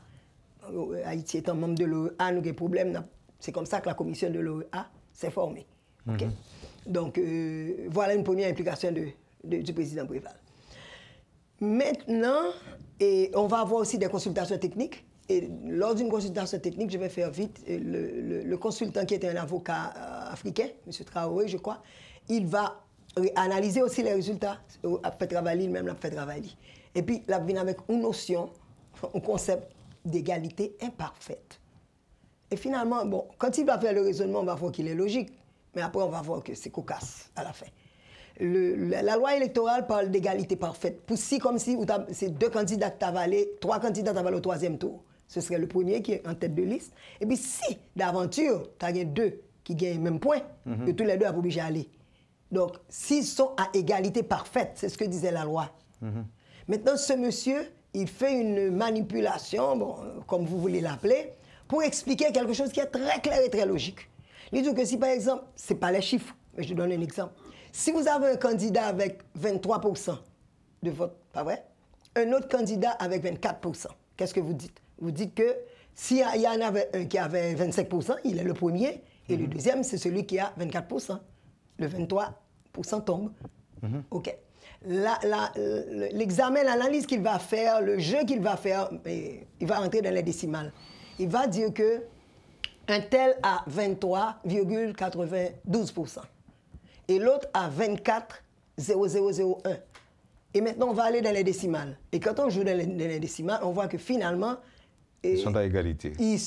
Haïti étant membre de l'OEA, nous avons des problèmes. C'est comme ça que la commission de l'OEA s'est formée. Okay? Donc, voilà une première implication du président Préval. Maintenant, on va avoir aussi des consultations techniques. Et lors d'une consultation technique, je vais faire vite, le consultant qui était un avocat africain, M. Traoré, je crois, il va analyser aussi les résultats. Après travailler, même après travailler. Et puis, il vient avec une notion, un concept d'égalité imparfaite. Et finalement, bon, quand il va faire le raisonnement, on va voir qu'il est logique. Mais après, on va voir que c'est cocasse à la fin. La loi électorale parle d'égalité parfaite. Pour si, comme si c'est 2 candidats qui avalé, 3 candidats qui avalé au 3e tour. Ce serait le premier qui est en tête de liste. Et puis si, d'aventure, tu as 2 qui gagnent le même point, que tous les 2 sont obligés d'aller. Donc, s'ils sont à égalité parfaite, c'est ce que disait la loi. Maintenant, ce monsieur, il fait une manipulation, bon, comme vous voulez l'appeler, pour expliquer quelque chose qui est très clair et très logique. Il dit que si, par exemple, ce n'est pas les chiffres, mais je donne un exemple. Si vous avez un candidat avec 23% de vote, pas vrai? Un autre candidat avec 24%, qu'est-ce que vous dites? Vous dites que s'il y en avait un qui avait 25%, il est le premier, et le deuxième, c'est celui qui a 24%. Le 23% tombe. OK. L'examen, l'analyse qu'il va faire, le jeu qu'il va faire, il va entrer dans les décimales. il va dire que un tel a 23,92%. Et l'autre a 24,0001. Et maintenant, on va aller dans les décimales. Et quand on joue dans les décimales, on voit que finalement... Ils sont à égalité. Ils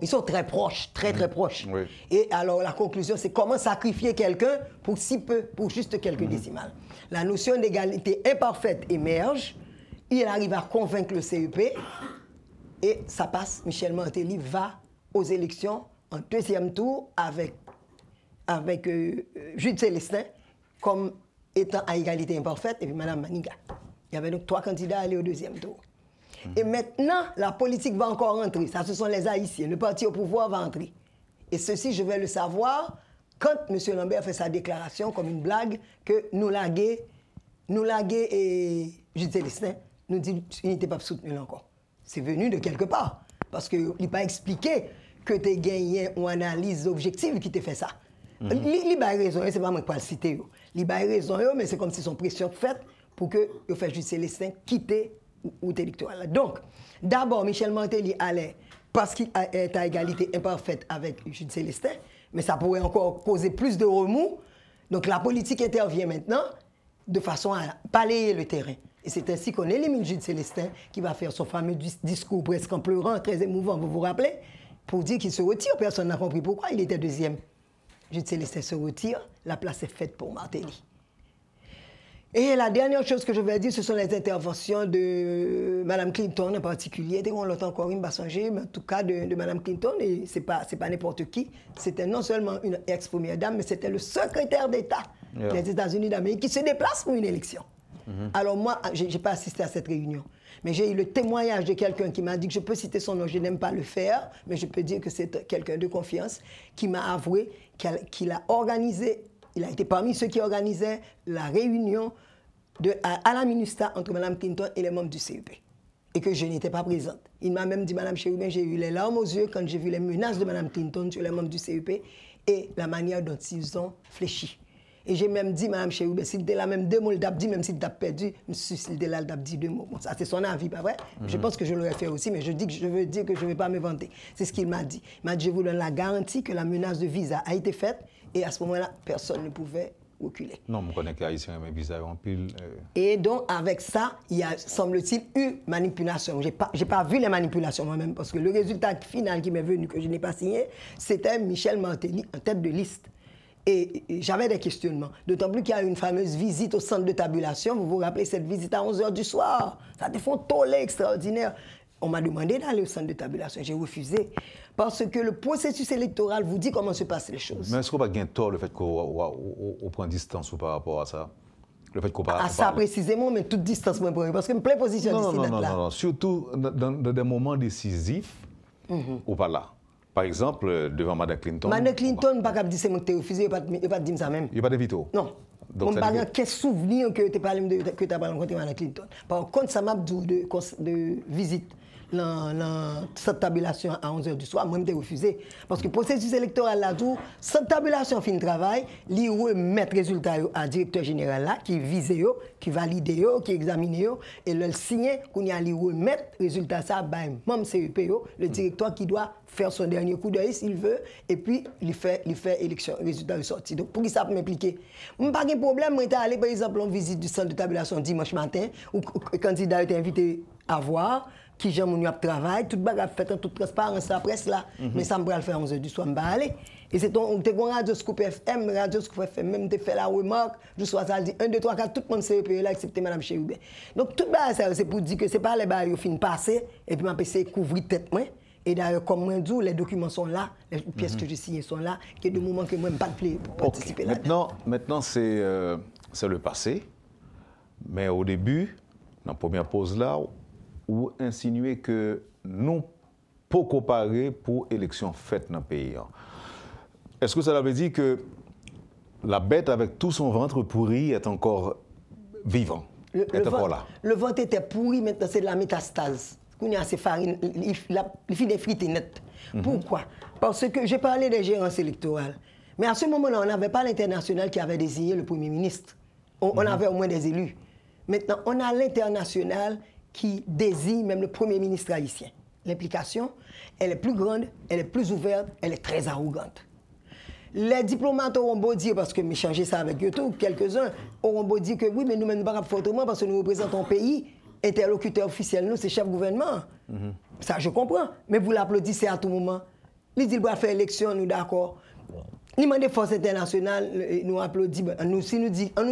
sont très proches, très proches. Oui. Et alors, la conclusion, c'est comment sacrifier quelqu'un pour si peu, pour juste quelques décimales. La notion d'égalité imparfaite émerge. Il arrive à convaincre le CEP. Et ça passe. Michel Martelly va aux élections en deuxième tour avec Jude Célestin comme étant à égalité imparfaite et puis Mme Maniga. Il y avait donc 3 candidats à aller au deuxième tour. Et maintenant, la politique va encore entrer. Ça, ce sont les Haïtiens. Le parti au pouvoir va entrer. Et ceci, je vais le savoir quand M. Lambert fait sa déclaration comme une blague que nous laguer et Jude Célestin nous dit qu'il n'était pas soutenu encore. C'est venu de quelque part. Parce qu'il n'a pas expliqué que tu as gagné une analyse objective qui t'a fait ça. Il a raison, c'est pas moi qui peux le citer. Il a raison, mais c'est comme si son pression faite pour que le fait Jude Célestin quitte route électorale. Donc, d'abord, Michel Martelly allait, parce qu'il est à égalité imparfaite avec Jude Célestin, mais ça pourrait encore causer plus de remous. Donc, la politique intervient maintenant de façon à balayer le terrain. Et c'est ainsi qu'on élimine Jude Célestin, qui va faire son fameux discours presque en pleurant, très émouvant, vous vous rappelez, pour dire qu'il se retire. Personne n'a compris pourquoi, il était deuxième. Jude Célestin se retire, la place est faite pour Martelly. Et la dernière chose que je vais dire, ce sont les interventions de Mme Clinton en particulier. Dès qu'on l'entend encore, il m'a changé, mais en tout cas de Mme Clinton, et ce n'est pas n'importe qui. C'était non seulement une ex-première dame, mais c'était le secrétaire d'État des États-Unis d'Amérique qui se déplace pour une élection. Alors moi, je n'ai pas assisté à cette réunion. Mais j'ai eu le témoignage de quelqu'un qui m'a dit que je peux citer son nom, je n'aime pas le faire, mais je peux dire que c'est quelqu'un de confiance qui m'a avoué qu'il a organisé, il a été parmi ceux qui organisaient la réunion à la MINUSTA entre Mme Clinton et les membres du CEP. Et que je n'étais pas présente. Il m'a même dit, Mme Chérubin, j'ai eu les larmes aux yeux quand j'ai vu les menaces de Mme Clinton sur les membres du CEP et la manière dont ils ont fléchi. Et j'ai même dit, Mme Chérubin, s'il était là même 2 mots, dit, même s'il t'a perdu, s'il était là, il t'a dit 2 mots. Bon, ça, c'est son avis, pas vrai? Je pense que je l'aurais fait aussi, mais je veux dire que je ne vais pas me vanter. C'est ce qu'il m'a dit. Il m'a dit, je vous donne la garantie que la menace de visa a été faite et à ce moment-là, personne ne pouvait reculer. Non, je connais que les Haïtiens aiment visa en pile. Et donc, avec ça, il y a, semble-t-il, eu manipulation. Je n'ai pas vu les manipulations moi-même, parce que le résultat final qui m'est venu, que je n'ai pas signé, c'était Michel Martelly en tête de liste. Et j'avais des questionnements. D'autant plus qu'il y a eu une fameuse visite au centre de tabulation. Vous vous rappelez cette visite à 11h du soir? Ça a fait un tollé extraordinaire. On m'a demandé d'aller au centre de tabulation. J'ai refusé. Parce que le processus électoral vous dit comment se passent les choses. Mais est-ce qu'on va gagner tort le fait qu'on prend distance ou par rapport à ça? Le fait qu'on à ça précisément, mais toute distance, moi, parce que je me plais position d'ici là. Non. Surtout dans des moments décisifs, ou pas là. Par exemple, devant Mme Clinton. Mme Clinton, pas capable de dire c'est moi qui t'ai refusé, il n'a pas dit ça même. Il n'y a pas de veto. Non. Donc, je n'ai pas de souvenir que tu n'as pas rencontré Mme Clinton. Par contre, ça m'a dit de visite dans cette tabulation à 11h du soir, moi, je refusé. Parce que le processus électoral là, cette tabulation fin de travail, il remet le résultat à directeur général là, qui vise, qui valide, qui examine, et le signe qu'on y a remettre le résultat ça, même CEP, le directeur qui doit faire son dernier coup d'œil s'il veut, et puis il fait élection, résultat ressorti. Donc pour qui ça peut m'impliquer? Je n'ai pas de problème, moi, aller par exemple en visite du centre de tabulation dimanche matin, où le candidat était invité à voir, qui j'aime mon travail, tout le bagage fait en toute transparence la presse là, mais ça me va le faire à 11h du soir, je vais aller. Et c'est ton Radio Scoop FM, Radio Scoop FM, même te fait la remarque, je sois ça dit 1, 2, 3, 4, tout le monde CEP là, excepté Mme Chérubin. Donc tout le bagage, c'est pour dire que ce n'est pas les bagages qui finissent passer, et puis je vais couvrir tête moi. Et d'ailleurs, comme moi dis, les documents sont là, les pièces que j'ai signées sont là, qu'il y a des moments que moi je n'ai pas de plaisir pour participer là-dedans. Maintenant c'est le passé, mais au début, dans la première pause là, ou insinuer que nous pas comparer pour élection faite dans le pays. Est-ce que ça veut dire que la bête avec tout son ventre pourri est encore vivant, est encore là? Le ventre était pourri, maintenant c'est de la métastase. Il y a assez farine, il fait des frites nettes. Pourquoi? Parce que j'ai parlé des gérances électorales. Mais à ce moment-là, on n'avait pas l'international qui avait désigné le Premier ministre. On avait au moins des élus. Maintenant, on a l'international qui désigne même le Premier ministre haïtien. l'implication, elle est plus grande, elle est plus ouverte, elle est très arrogante. Les diplomates auront beau dire, parce que j'ai changé ça avec eux tous, quelques-uns auront beau dire que oui, mais nous-mêmes, nous ne pouvons pas faire autrement parce que nous représentons un pays, interlocuteur officiel, nous, c'est chef gouvernement. Ça, je comprends. Mais vous l'applaudissez à tout moment. Il dit qu'il va faire élection, nous d'accord. Il demande des forces internationales, nous applaudit. On nous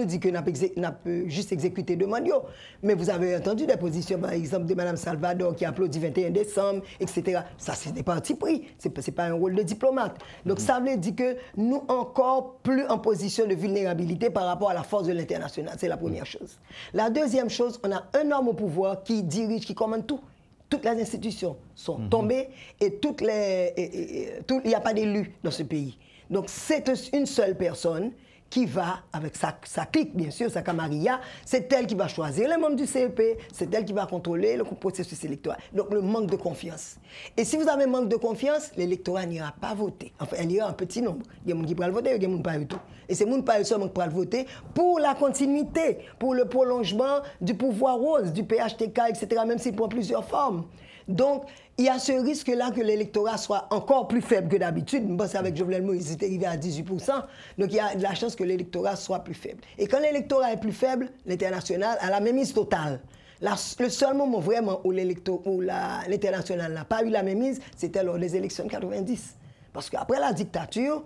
dit que nous avons juste exécuté deux mandats. Mais vous avez entendu des positions, par exemple, de Mme Salvador qui applaudit 21 décembre, etc. Ça, c'est des partis pris. Ce n'est pas un rôle de diplomate. Donc, ça veut dire que nous encore plus en position de vulnérabilité par rapport à la force de l'international. C'est la première chose. La deuxième chose, on a un homme au pouvoir qui dirige, qui commande tout. Toutes les institutions sont tombées et il n'y a pas d'élus dans ce pays. Donc, c'est une seule personne qui va, avec sa clique, bien sûr, sa camarilla, c'est elle qui va choisir les membres du CEP, c'est elle qui va contrôler le processus électoral. Donc, le manque de confiance. Et si vous avez un manque de confiance, l'électorat n'ira pas voter. Enfin, elle ira en petit nombre. Il y a des gens qui pourront voter, il y a des gens qui ne pourront pas tout. Et c'est les gens qui pourront voter pour la continuité, pour le prolongement du pouvoir rose, du PHTK, etc., même s'il prend plusieurs formes. Donc, il y a ce risque-là que l'électorat soit encore plus faible que d'habitude. Je pense qu'avec Jovenel Moïse, il est arrivé à 18%. Donc, il y a de la chance que l'électorat soit plus faible. Et quand l'électorat est plus faible, l'international a la mainmise totale. Le seul moment vraiment où l'international n'a pas eu la mainmise, c'était lors des élections de 90. Parce qu'après la dictature,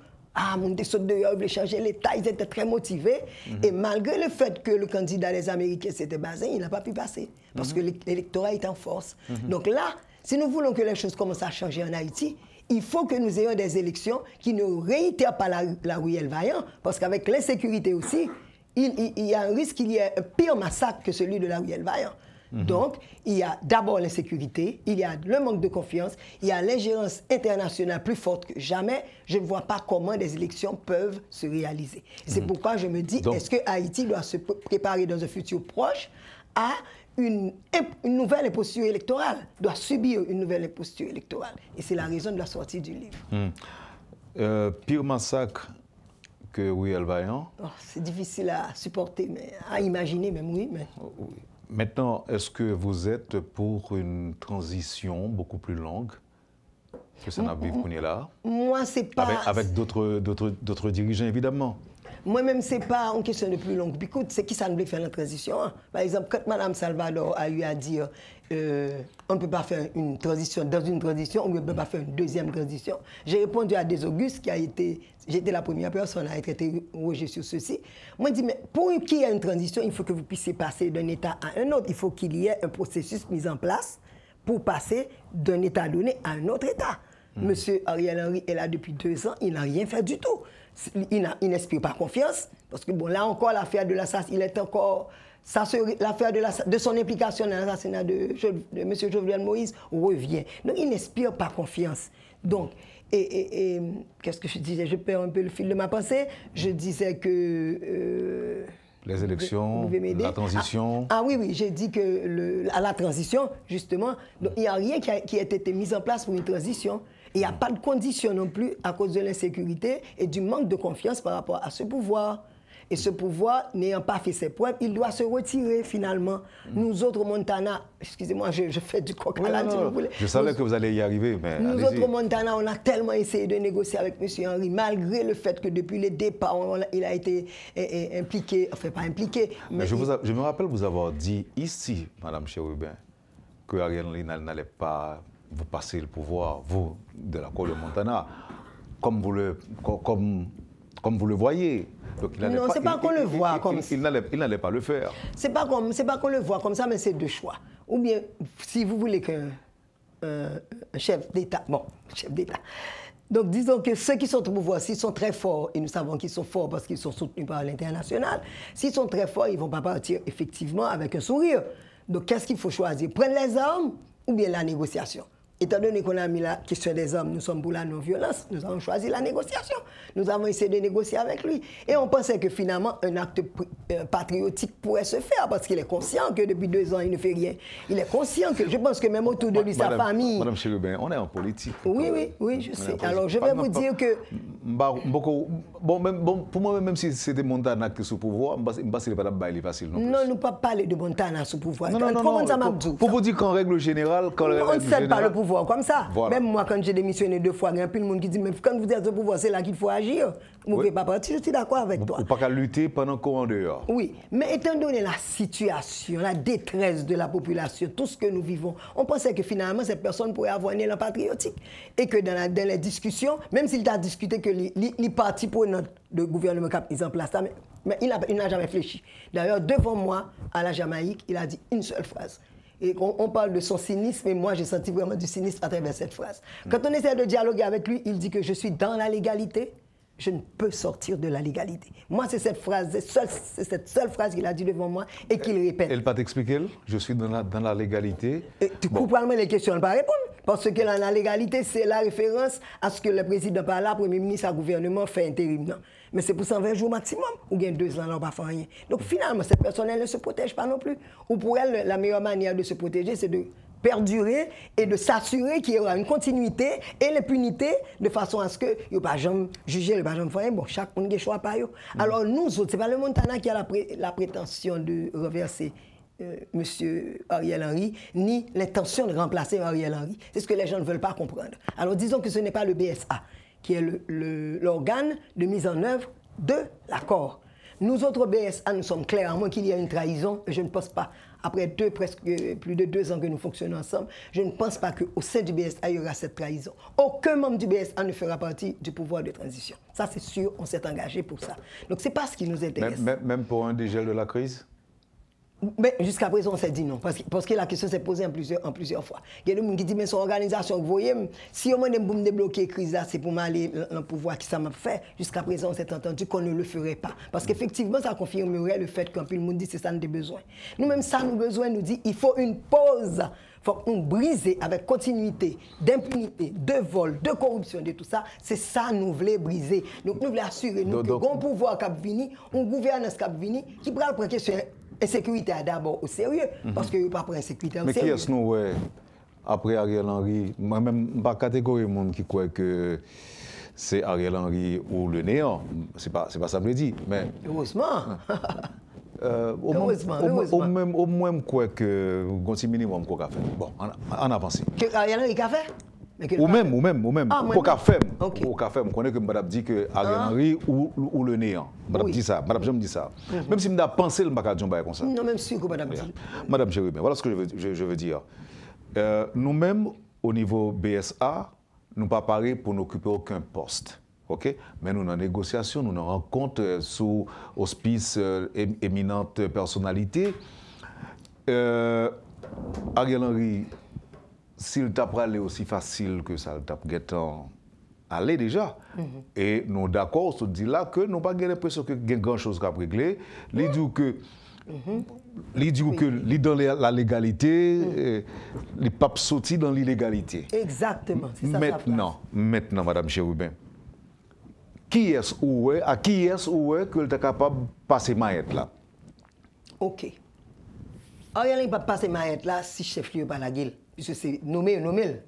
mon descend dehors, ils voulaient changer l'État, ils étaient très motivés. Et malgré le fait que le candidat des Américains, c'était Bazin, il n'a pas pu passer. Parce que l'électorat est en force. Donc là, si nous voulons que les choses commencent à changer en Haïti, il faut que nous ayons des élections qui ne réitèrent pas la ruelle Vaillant. Parce qu'avec l'insécurité aussi, il y a un risque qu'il y ait un pire massacre que celui de la ruelle Vaillant. Donc, il y a d'abord l'insécurité, il y a le manque de confiance, il y a l'ingérence internationale plus forte que jamais. Je ne vois pas comment des élections peuvent se réaliser. C'est pourquoi je me dis, est-ce que Haïti doit se préparer dans un futur proche à une nouvelle imposture électorale, doit subir une nouvelle imposture électorale. Et c'est la raison de la sortie du livre. Pire massacre que Ruelle Vaillant? C'est difficile à supporter, mais à imaginer même, oui. Mais... Maintenant, est-ce que vous êtes pour une transition beaucoup plus longue que ça n'a vécu là? Moi, c'est pas... Avec d'autres dirigeants, évidemment. Moi-même, ce n'est pas une question de plus longue. Écoute, c'est qui ça ne veut faire la transition? Hein? Par exemple, quand Mme Salvador a eu à dire on ne peut pas faire une transition dans une transition, on ne peut pas faire une deuxième transition. J'ai répondu à Des Augustes, j'étais la première personne à être interrogée sur ceci. Moi, je dis, mais pour qu'il y ait une transition, il faut que vous puissiez passer d'un État à un autre. Il faut qu'il y ait un processus mis en place pour passer d'un État donné à un autre État. Monsieur Ariel Henry est là depuis 2 ans, il n'a rien fait du tout. Il n'inspire pas confiance, parce que bon, là encore, l'affaire de l'assassinat, il est encore... L'affaire de son implication dans l'assassinat de M. Jovenel Moïse revient. Donc, il n'inspire pas confiance. Donc, qu'est-ce que je disais? Je perds un peu le fil de ma pensée. Je disais que... les élections, la transition... Oui, j'ai dit que à la transition, justement, donc, il n'y a rien qui a été mis en place pour une transition. Il n'y a pas de conditions non plus à cause de l'insécurité et du manque de confiance par rapport à ce pouvoir. Et ce pouvoir, n'ayant pas fait ses preuves, il doit se retirer finalement. Nous autres, Montana, excusez-moi, je fais du coq à l'âne, si vous voulez. Je savais que vous allez y arriver, mais nous autres, Montana, on a tellement essayé de négocier avec M. Henry, malgré le fait que depuis le départ, il a été impliqué, enfin pas impliqué. Mais je me rappelle vous avoir dit ici, Mme Chérubin, que Ariel Henry n'allait pas vous passer le pouvoir, vous, de la Cour de Montana, comme vous le voyez. Donc, non, c'est pas qu'on le voit comme ça. Il n'allait pas le faire. C'est pas qu'on le voit comme ça, mais c'est deux choix. Ou bien, si vous voulez qu'un chef d'État, chef d'État. Donc, disons que ceux qui sont au pouvoir, s'ils sont très forts, et nous savons qu'ils sont forts parce qu'ils sont soutenus par l'international, s'ils sont très forts, ils ne vont pas partir effectivement avec un sourire. Donc, qu'est-ce qu'il faut choisir? Prendre les armes ou bien la négociation? Étant donné qu'on a mis la question des hommes, nous sommes pour la non-violence, nous avons choisi la négociation. Nous avons essayé de négocier avec lui. Et on pensait que finalement, un acte patriotique pourrait se faire parce qu'il est conscient que depuis 2 ans, il ne fait rien. Il est conscient que, je pense que même autour de lui, sa famille... Madame Chérubin, on est en politique. Oui, je sais. Alors, je vais vous dire que... Pour moi, même si c'était Montana qui est sous pouvoir, je ne sais pas si facile. Non, nous ne pouvons pas parler de Montana sous pouvoir. Non. Pour vous dire qu'en règle générale... On ne cède pas le pouvoir pouvoir comme ça. Voilà. Même moi, quand j'ai démissionné 2 fois, il y a plus de monde qui dit, mais quand vous êtes au pouvoir, c'est là qu'il faut agir. Vous ne pouvez pas partir, je suis d'accord avec toi. Ou pas qu'à lutter pendant qu'on est en dehors. Oui, mais étant donné la situation, la détresse de la population, tout ce que nous vivons, on pensait que finalement, cette personne pourrait avoir un élan patriotique. Et que dans les discussions, même s'il a discuté que les partis prenants de gouvernement qui ont mis en place ça, mais il n'a jamais réfléchi. D'ailleurs, devant moi, à la Jamaïque, il a dit une seule phrase. Et on parle de son cynisme, et moi, j'ai senti vraiment du cynisme à travers cette phrase. Quand on essaie de dialoguer avec lui, il dit que je suis dans la légalité, je ne peux sortir de la légalité. Moi, c'est cette phrase, c'est cette seule phrase qu'il a dit devant moi et qu'il répète. Elle pas t'expliquer, je suis dans la légalité. Et tu coupes pas les questions, elle ne va pas répondre. Parce que la légalité, c'est la référence à ce que le président par là, le premier ministre, le gouvernement fait intérim. Non. Mais c'est pour 120 jours maximum, ou bien 2 ans, là, on ne va pas faire rien. Donc finalement, cette personne, elle ne se protège pas non plus. Ou pour elle, la meilleure manière de se protéger, c'est de perdurer et de s'assurer qu'il y aura une continuité et l'impunité de façon à ce que il n'y a pas jamais jugé, il n'y a pas jamais fait. Bon, chaque monde a choix par eux. Alors nous autres, ce n'est pas le Montana qui a la prétention de reverser M. Ariel Henry, ni l'intention de remplacer Ariel Henry. C'est ce que les gens ne veulent pas comprendre. Alors disons que ce n'est pas le BSA qui est l'organe de mise en œuvre de l'accord. Nous autres BSA, nous sommes clairs, à moins qu'il y ait une trahison, je ne pense pas, après presque plus de 2 ans que nous fonctionnons ensemble, je ne pense pas qu'au sein du BSA, il y aura cette trahison. Aucun membre du BSA ne fera partie du pouvoir de transition. Ça, c'est sûr, on s'est engagé pour ça. Donc, ce n'est pas ce qui nous intéresse. Même pour un dégel de la crise? Mais jusqu'à présent, on s'est dit non, parce que la question s'est posée en plusieurs fois. Il y a des gens qui disent, mais son organisation, vous voyez, si on m'a dit pour me débloquer la crise, c'est pour m'aller dans le pouvoir qui ça m'a fait. Jusqu'à présent, on s'est entendu qu'on ne le ferait pas. Parce qu'effectivement, ça confirmerait le fait qu'un peu le monde dit c'est ça nous avons besoin. Nous-mêmes, ça nous besoin, nous dit, il faut une pause. Il faut qu'on brise avec continuité d'impunité, de vol, de corruption, de tout ça. C'est ça nous voulons briser. Donc nous voulons assurer nous que bon pouvoir qui vient, une gouvernance qui vient, qui prend la question. Insécurité d'abord au sérieux, parce que pas prendre insécurité au sérieux. Mais qui est-ce nous, après Ariel Henry, moi-même, pas catégorie de monde qui croit que c'est Ariel Henry ou le néant, c'est pas ça que je dis, mais... Heureusement. Au moins, je crois que c'est minimum qu'on a fait. Bon, on a pensé. Que Ariel Henry a fait? Ou même, ah, pour café, okay. Pour café, je connais que madame dit que Ariel Henry ou le néant. Madame dit ça, madame j'aime dit ça. Même si je me pensé le bac comme ça. Non, même sûr que madame dit. Madame Jérémy, voilà ce que je veux dire. Nous-mêmes, au niveau BSA, nous ne sommes pas parés pour n'occuper aucun poste. Okay? Mais nous, en négociation, nous nous rencontrons sous auspice éminente personnalité. Ariel Henry, s'il t'a parlé aussi facile que ça, t'a aller déjà. Et nous sommes d'accord, on se dit là que nous n'avons pas l'impression qu'il y a grand-chose à régler. Il dit que dans la légalité, les papes sortis dans l'illégalité. Exactement, c'est ça. Maintenant, Madame Chérubin, à qui est-ce que tu es capable de passer maillette là? Ok. Ariel ne peut pas passer maillette là si chef-lieu pas la gueule. Puisque c'est nommé,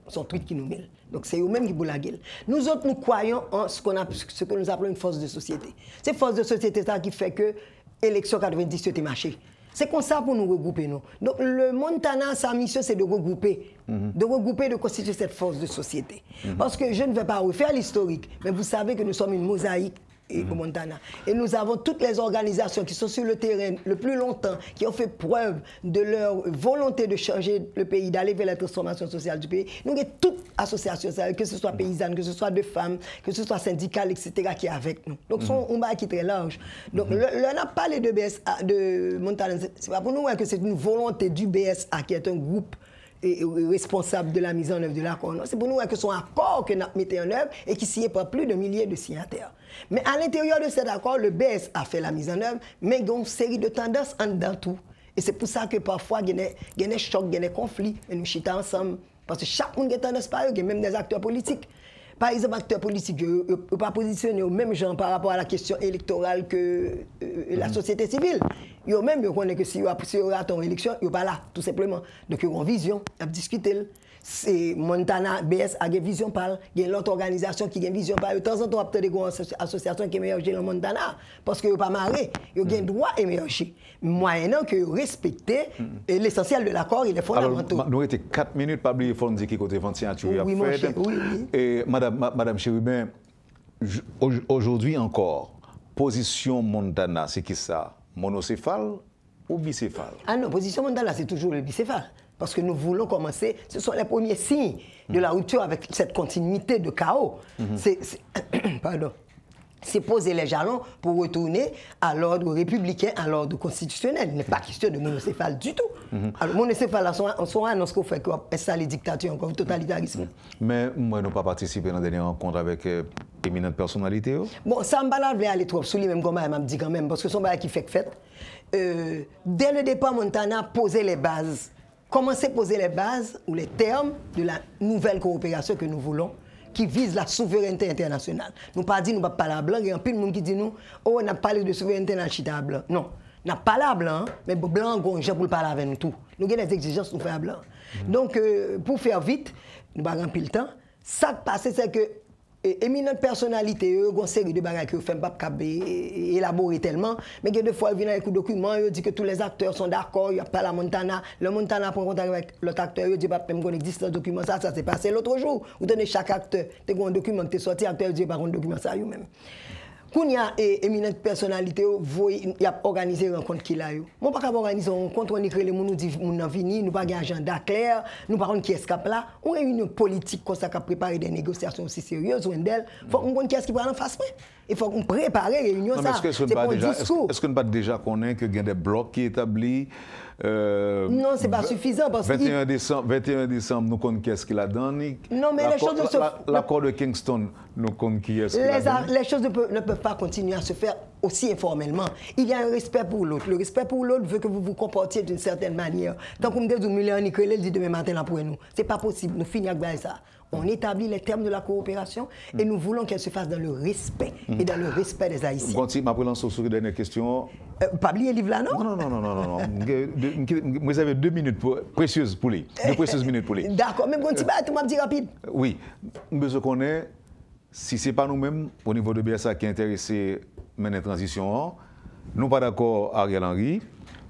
son tweet qui nous mêle. Donc c'est eux-mêmes qui boulent la gueule. Nous autres, nous croyons en ce que nous appelons une force de société. C'est une force de société ça qui fait que l'élection 90 était marché. C'est comme ça pour nous regrouper. Nous. Donc le Montana, sa mission, c'est de regrouper, de constituer cette force de société. Parce que je ne vais pas refaire l'historique, mais vous savez que nous sommes une mosaïque au Montana. Et nous avons toutes les organisations qui sont sur le terrain le plus longtemps, qui ont fait preuve de leur volonté de changer le pays, d'aller vers la transformation sociale du pays. Nous avons toutes associations, que ce soit paysannes, que ce soit de femmes, que ce soit syndicales, etc., qui est avec nous. Donc, c'est un bail qui est très large. Donc, on a parlé de BSA, de Montana, c'est pas pour nous que c'est une volonté du BSA, qui est un groupe responsable de la mise en œuvre de l'accord. C'est pour nous que son accord que nous avons mis en œuvre et qui signé par plus de milliers de signataires. Mais à l'intérieur de cet accord, le BS a fait la mise en œuvre, mais il y a une série de tendances en dedans tout. Et c'est pour ça que parfois, il y a des chocs, il y a des conflits, et nous chitons ensemble. Parce que chaque monde a tendance par eux, il y a même des acteurs politiques. Par exemple, acteurs politiques, ils ne sont pas positionnés au même genre par rapport à la question électorale que la société civile. Eux-mêmes, ils connaissent que si y aura ton élection, ils ne sont pas là, tout simplement. Donc, ils ont une vision, ils ont discuté. C'est Montana, BS a une vision par, il y a l'autre organisation qui a une vision par. De temps en temps, il y a des associations qui émergent dans Montana parce qu'ils ne sont pas mariés. Ils ont le droit d'émerger. Moyennant que respecter l'essentiel de l'accord, il est fondamental. Alors, nous avons 4 minutes, pas oublier, il faut nous dire qui côté 21 tu as fait. Oui. Et Madame Chérubin, aujourd'hui encore, position Montana, c'est qui ça? Monocéphale ou bicéphale? Ah non, position Montana, c'est toujours le bicéphale. Parce que nous voulons commencer, ce sont les premiers signes de la rupture avec cette continuité de chaos. C'est poser les jalons pour retourner à l'ordre républicain, à l'ordre constitutionnel. Il n'est pas question de monocéphale du tout. Alors, monocéphale, on annonce qu'on fait installer dictature, encore totalitarisme. Mais moi, nous pas participé dans la dernière rencontre avec éminente personnalité. Bon, ça me balade aller trop sous lui, même comme elle m'a dit quand même, parce que son bail qui fait dès le départ, Montana posait les bases. Commencer à poser les bases ou les termes de la nouvelle coopération que nous voulons, qui vise la souveraineté internationale. Nous ne pas dit nous pas parler à blanc, il y a un peu de monde qui dit nous, oh, on a parlé de souveraineté dans le chita blanc. Non, on n'a pas parlé à blanc, mais blanc, on a pour parler avec nous tout. Nous avons des exigences nous faire à blanc. Donc, pour faire vite, nous n'avons pas le temps. Ça qui passe, c'est que éminente personnalité, une série de bagages que ne fait pas élaborer tellement, mais que des fois, ils viennent avec un document, ils disent que tous les acteurs sont d'accord, il n'y a pas la Montana. Le Montana prend contact avec l'autre acteur, il dit pas même qu'on existe un document, ça s'est passé l'autre jour. Vous donnez chaque acteur, tu as un document qui est sorti, l'acteur dit pas un document, ça lui-même. Quand il y a éminente personnalité, il y a organisé une rencontre qu'il a eu. Moi, pas organiser une rencontre, on écrit les gens, nous dit nous n'en venir, nous pas un agenda clair, nous parlons qui escape là. On a une politique comme ça qui a préparé des négociations aussi sérieuses, ou d'elle. Il faut qu'on connaisse qui est-ce qui prend en face. Il faut qu'on prépare les réunions. C'est pas discours. Est-ce qu'on ne peut déjà connaître qu'il y a des blocs qui sont établis? Non, ce n'est pas suffisant. Parce 21 décembre, nous connaissons qui est-ce qu'il a donné. Non, mais les choses l'accord de Kingston, nous connaissons qui est-ce qu'il a donné. Les choses ne peuvent pas continuer à se faire aussi informellement. Il y a un respect pour l'autre. Le respect pour l'autre veut que vous vous comportiez d'une certaine manière. Tant qu'on me dit que vous dit demain matin là pour nous. Ce n'est pas possible. Nous finissons avec ça. On établit les termes de la coopération et nous voulons qu'elle se fasse dans le respect et dans le respect des Haïtiens. Gonti, ma relance sur une dernière question. Pas oublier le livre là, non? Non. Vous avez 2 minutes précieuses pour lui. 2 précieuses minutes pour lui. D'accord, mais Gonti, tu m'as dit rapide. Oui, besoin qu'on ait, si ce n'est pas nous-mêmes, au niveau de BSA qui est intéressé à la transition, nous ne sommes pas d'accord Ariel Henry,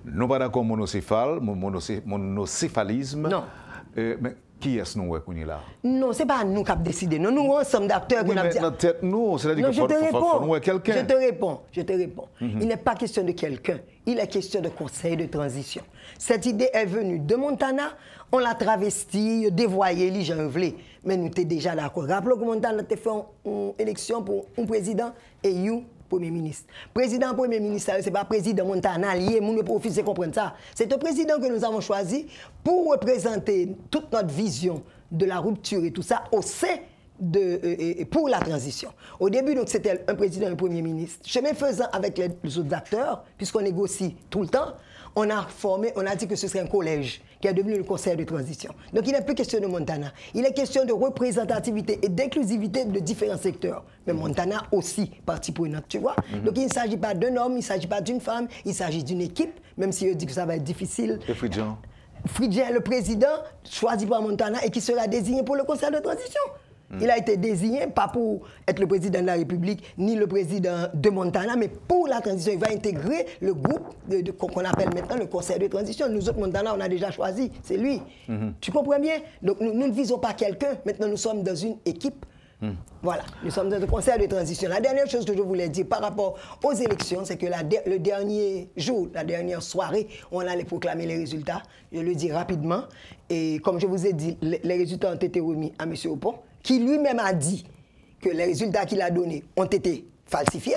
nous ne sommes pas d'accord monocéphalisme. Non. Mais qui est-ce que nous sommes là? Non, ce n'est pas nous qui avons décidé. Nous sommes ensemble d'acteurs qui avons dit. Notre tête, nous, c'est-à-dire qu'il faut nous quelqu'un. Je te réponds. Il n'est pas question de quelqu'un. Il est question de conseil de transition. Cette idée est venue de Montana. On l'a travestie, dévoyée, les gens voulaient. Mais nous étions déjà d'accord. Rappelons que Montana a fait une élection pour un président et you. Premier ministre. Président, Premier ministre, ce n'est pas président Montana, lié, nous ne pouvons pas comprendre ça. C'est un président que nous avons choisi pour représenter toute notre vision de la rupture et tout ça au sein pour la transition. Au début, donc, c'était un président et un Premier ministre. Chemin faisant avec les autres acteurs, puisqu'on négocie tout le temps, on a dit que ce serait un collège qui est devenu le conseil de transition. Donc il n'est plus question de Montana. Il est question de représentativité et d'inclusivité de différents secteurs. Mais Montana aussi, partie prenante, tu vois. Donc il ne s'agit pas d'un homme, il ne s'agit pas d'une femme, il s'agit d'une équipe, même si je dis que ça va être difficile. Et Fridjan? Fridjan, le président, choisi par Montana et qui sera désigné pour le conseil de transition. Il a été désigné, pas pour être le président de la République, ni le président de Montana, mais pour la transition. Il va intégrer le groupe qu'on appelle maintenant le conseil de transition. Nous autres, Montana, on a déjà choisi, c'est lui. Tu comprends bien? Donc nous ne visons pas quelqu'un, maintenant nous sommes dans une équipe. Voilà, nous sommes dans le conseil de transition. La dernière chose que je voulais dire par rapport aux élections, c'est que le dernier jour, la dernière soirée, on allait proclamer les résultats. Je le dis rapidement. Et comme je vous ai dit, les résultats ont été remis à M. Opon, qui lui-même a dit que les résultats qu'il a donnés ont été falsifiés.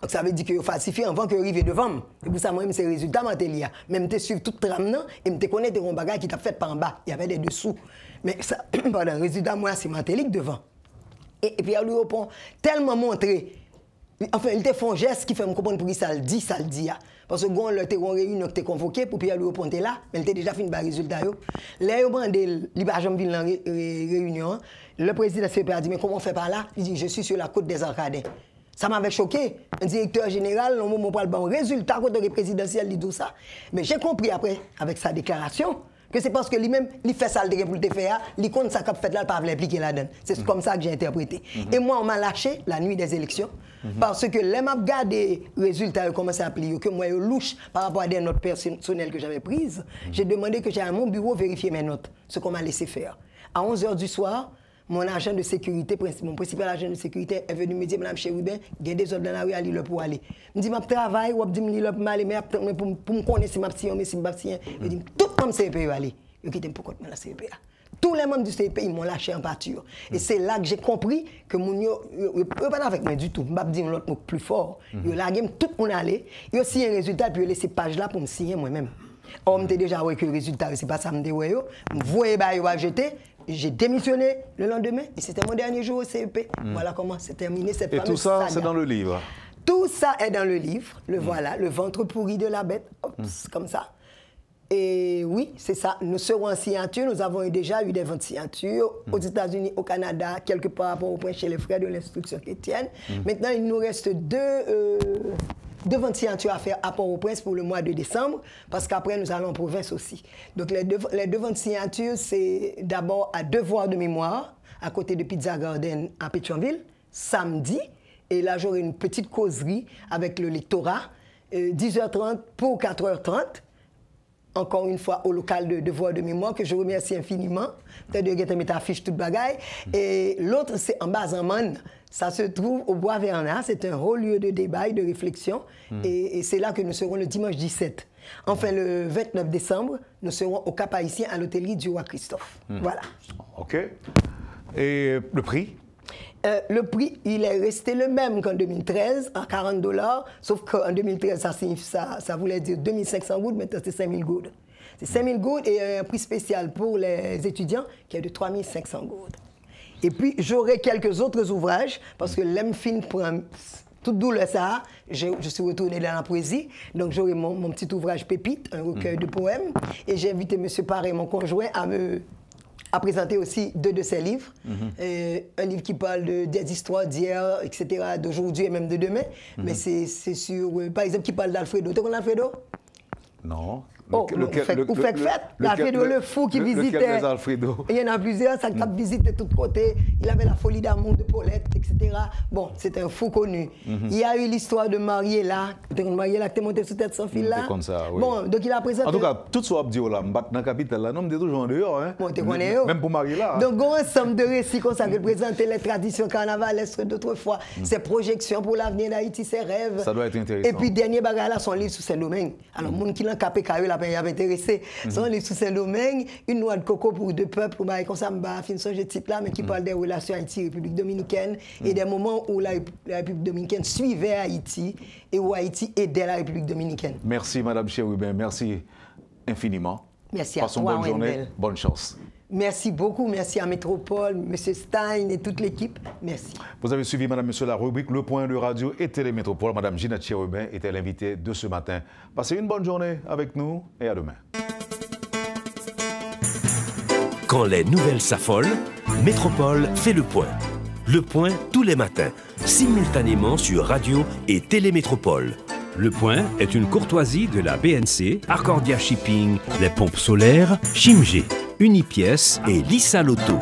Donc ça veut dire qu'il a falsifié avant qu'il arrive devant. Et pour ça, moi-même, ces résultats, même te suivre toute trame, et me connaître des bagages qui t'a fait par en bas. Il y avait des dessous. Mais ça, pardon, résultat, moi, c'est Mantélique devant. Et puis, il a tellement montré. Enfin, il te fait un geste qui fait me comprendre pour qui ça le dit. Parce que quand on a une réunion qui était convoquée pour Pierre Louis là, mais il était déjà fini par le résultat. Là, il a jamais vu la réunion. le président CEP a dit, mais comment on fait par là? Il dit, je suis sur la côte des Arcadins. Ça m'avait choqué. Un directeur général, on m'a parlé bon résultat quand le présidentiel dit tout ça. Mais j'ai compris après, avec sa déclaration, que c'est parce que lui-même, il fait ça pour le faire, il compte ça qu'il fait là, il ne peut pas l'impliquer là-dedans. C'est comme ça que j'ai interprété. Et moi, on m'a lâché la nuit des élections, parce que les m'a regardé les résultats, ils commencé à plier, que moi, je louche par rapport à des notes personnelles que j'avais prises. J'ai demandé que j'aille à mon bureau vérifier mes notes, ce qu'on m'a laissé faire. À 11h du soir, mon agent de sécurité, mon principal agent de sécurité est venu me dire, Madame Chérubin, il y a des autres dans la rue à l'île pour aller. Il me dit, je travaille, ou je me pour aller, mais pour me connaître si je suis mais si je ne suis pas. Il dit, tout le monde CEP aller. Je quitte pour contre la CEP. Tous les membres du CEP, ils m'ont lâché en pâture. Et c'est là que j'ai compris que mon ne peut pas avec moi du tout. Je ne vais pas dire l'autre mot plus fort. Ils ont largué tout le monde aller. Ils ont signé un résultat, puis ils ont laissé page là pour me signer moi-même. Or, je me déjà dit que le résultat, ce n'est pas ça, je me voyais, ils ont jeté. J'ai démissionné le lendemain et c'était mon dernier jour au CEP. Voilà comment s'est terminé cette fameuse saga. Et tout ça, c'est dans le livre? Tout ça est dans le livre. Le voilà, le ventre pourri de la bête. Comme ça. Et oui, c'est ça. Nous serons en signature. Nous avons déjà eu des ventes de signature aux États-Unis, au Canada, quelque part au point chez les frères de l'instruction chrétienne. Maintenant, il nous reste deux ventes de signature à faire à Port-au-Prince pour le mois de décembre, parce qu'après, nous allons en province aussi. Donc, les deux ventes de signature, c'est d'abord à Devoir de mémoire, à côté de Pizza Garden à Pétionville, samedi. Et là, j'aurai une petite causerie avec le lectorat, 10h30 pour 4h30. Encore une fois, au local de Devoir de mémoire, que je remercie infiniment. Peut-être que tu mettre affiche toute bagaille. Et l'autre, c'est en Bas-en-Man. Ça se trouve au Bois-Vernat. C'est un haut lieu de débat et de réflexion. Et c'est là que nous serons le dimanche 17. Enfin, le 29 décembre, nous serons au Cap-Haïtien à l'hôtellerie du Roi Christophe. Voilà. OK. Et le prix? Le prix, il est resté le même qu'en 2013, à $40, sauf qu'en 2013, ça voulait dire 2500 gouttes, maintenant c'est 5000 gouttes. C'est 5000 gouttes et un prix spécial pour les étudiants qui est de 3500 gouttes. Et puis, j'aurai quelques autres ouvrages, parce que l'EMFIN prend toute douleur ça, je suis retourné dans la poésie, donc j'aurai mon petit ouvrage Pépite, un recueil de poèmes, et j'ai invité M. Paré, mon conjoint, à présenter aussi 2 de ses livres. Un livre qui parle des histoires d'hier, etc., d'aujourd'hui et même de demain. Mais c'est sur, par exemple, qui parle d'Alfredo. Tu connais Alfredo? Non. L'Alfredo le fou qui visitait. Il y en a plusieurs, ça visitait de tous côtés. Il avait la folie d'amour de Paulette, etc. Bon, c'est un fou connu. Il y a eu l'histoire de Mariella. Mariella qui est montée sous tête sans fil là. Comme ça, oui. Bon, donc il a présenté. En tout cas, tout ce que là, dans la capitale, là, non, on est toujours en dehors. Hein. Bon, tu connais. Même pour Mariella. Donc, il y a un ensemble de récits comme ça qui présentent les traditions carnavalesques d'autrefois, ses projections pour l'avenir d'Haïti, ses rêves. Ça doit être intéressant. Et puis, dernier bagage là, son livre sur Saint-Domingue. Alors, le monde qui l'a capé, il avait intéressé. Son livre sur Saint-Domingue, une noix de coco pour 2 peuples, comme ça, fin de titre là, mais qui parle des relations Haïti-République dominicaine et des moments où la République dominicaine suivait Haïti et où Haïti aidait la République dominicaine. Merci, Madame Chérubin, merci infiniment. Merci à toi. Passons bonne journée, bonne chance. Merci beaucoup, merci à Métropole, M. Stein et toute l'équipe. Merci. Vous avez suivi, Madame, Monsieur, la rubrique Le Point de Radio et Télé Métropole. Madame Ginette Chérubin était l'invitée de ce matin. Passez une bonne journée avec nous et à demain. Quand les nouvelles s'affolent, Métropole fait le point. Le point tous les matins, simultanément sur Radio et Télé Métropole. Le Point est une courtoisie de la BNC, Arcordia Shipping, les pompes solaires, Chimgé, Unipièce et Lissa Loto.